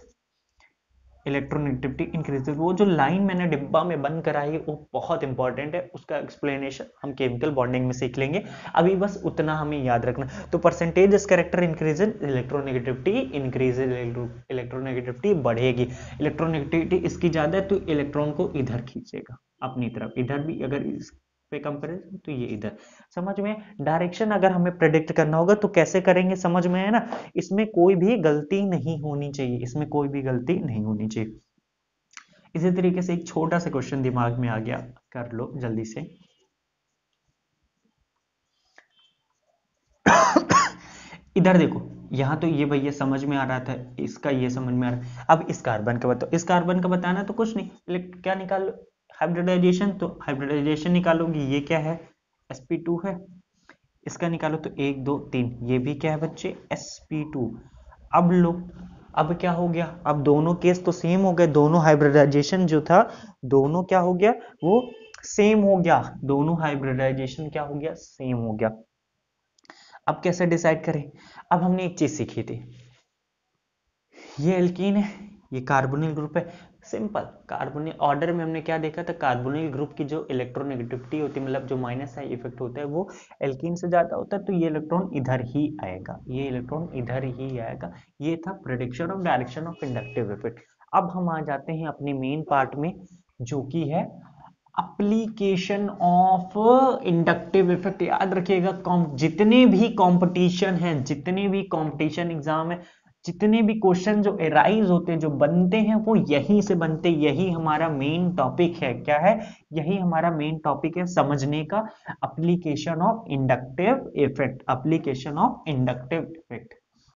electronegativity increases. वो जो लाइन मैंने डिब्बा में बंद कराई है वो बहुत इंपॉर्टेंट है, उसका एक्सप्लेनेशन हम केमिकल बॉन्डिंग में सीख लेंगे, अभी बस उतना हमें याद रखना। तो परसेंटेज इस character increases, electronegativity increases, electronegativity बढ़ेगी। इलेक्ट्रोनेगेटिविटी इसकी ज्यादा है तो इलेक्ट्रॉन को इधर खींचेगा अपनी तरफ, इधर भी अगर इस पे कंपेरिजन तो ये इधर। समझ में, डायरेक्शन अगर हमें प्रेडिक्ट करना होगा तो कैसे करेंगे, समझ में है ना। इसमें कोई भी गलती नहीं होनी चाहिए, इसमें कोई भी गलती नहीं होनी चाहिए। इसी तरीके से एक छोटा सा क्वेश्चन दिमाग में आ गया, कर लो जल्दी से। इधर देखो, यहाँ तो ये भैया समझ में आ रहा था, इसका ये समझ में आ रहा है। अब इस कार्बन का बताओ, इस कार्बन का बताना तो कुछ नहीं, क्या निकालो, हाइब्रिडाइजेशन। तो हाइब्रिडाइजेशन निकालोगी, ये क्या है, sp2 है। इसका निकालो तो 1 2 3, ये भी क्या है बच्चे, sp2। अब लो, अब क्या हो गया, अब दोनों केस तो सेम हो गए, दोनों हाइब्रिडाइजेशन जो था दोनों क्या हो गया, वो सेम हो गया, दोनों हाइब्रिडाइजेशन क्या हो गया, सेम हो गया। अब कैसे डिसाइड करें, अब हमने एक चीज सीखी थी, ये एल्कीन है, ये कार्बोनिल ग्रुप है। सिंपल, कार्बोनिल ऑर्डर में हमने क्या देखा था, कार्बोनिल ग्रुप की जो इलेक्ट्रोनेगेटिविटी होती है, मतलब जो माइनस आई इफेक्ट होता है वो एल्कीन से ज्यादा होता है, तो ये इलेक्ट्रॉन इधर ही आएगा, ये इलेक्ट्रॉन इधर ही आएगा। ये था prediction of direction of inductive effect. अब हम आ जाते हैं अपने मेन पार्ट में, जो कि है एप्लीकेशन ऑफ इंडक्टिव इफेक्ट। याद रखिएगा, जितने भी कंपटीशन हैं, जितने भी कंपटीशन एग्जाम है, जितने भी क्वेश्चन जो एराइज होते हैं, जो बनते हैं, वो यहीं से बनते, यही हमारा मेन टॉपिक है। क्या है, यही हमारा मेन टॉपिक है समझने का, application of inductive effect, application of inductive effect.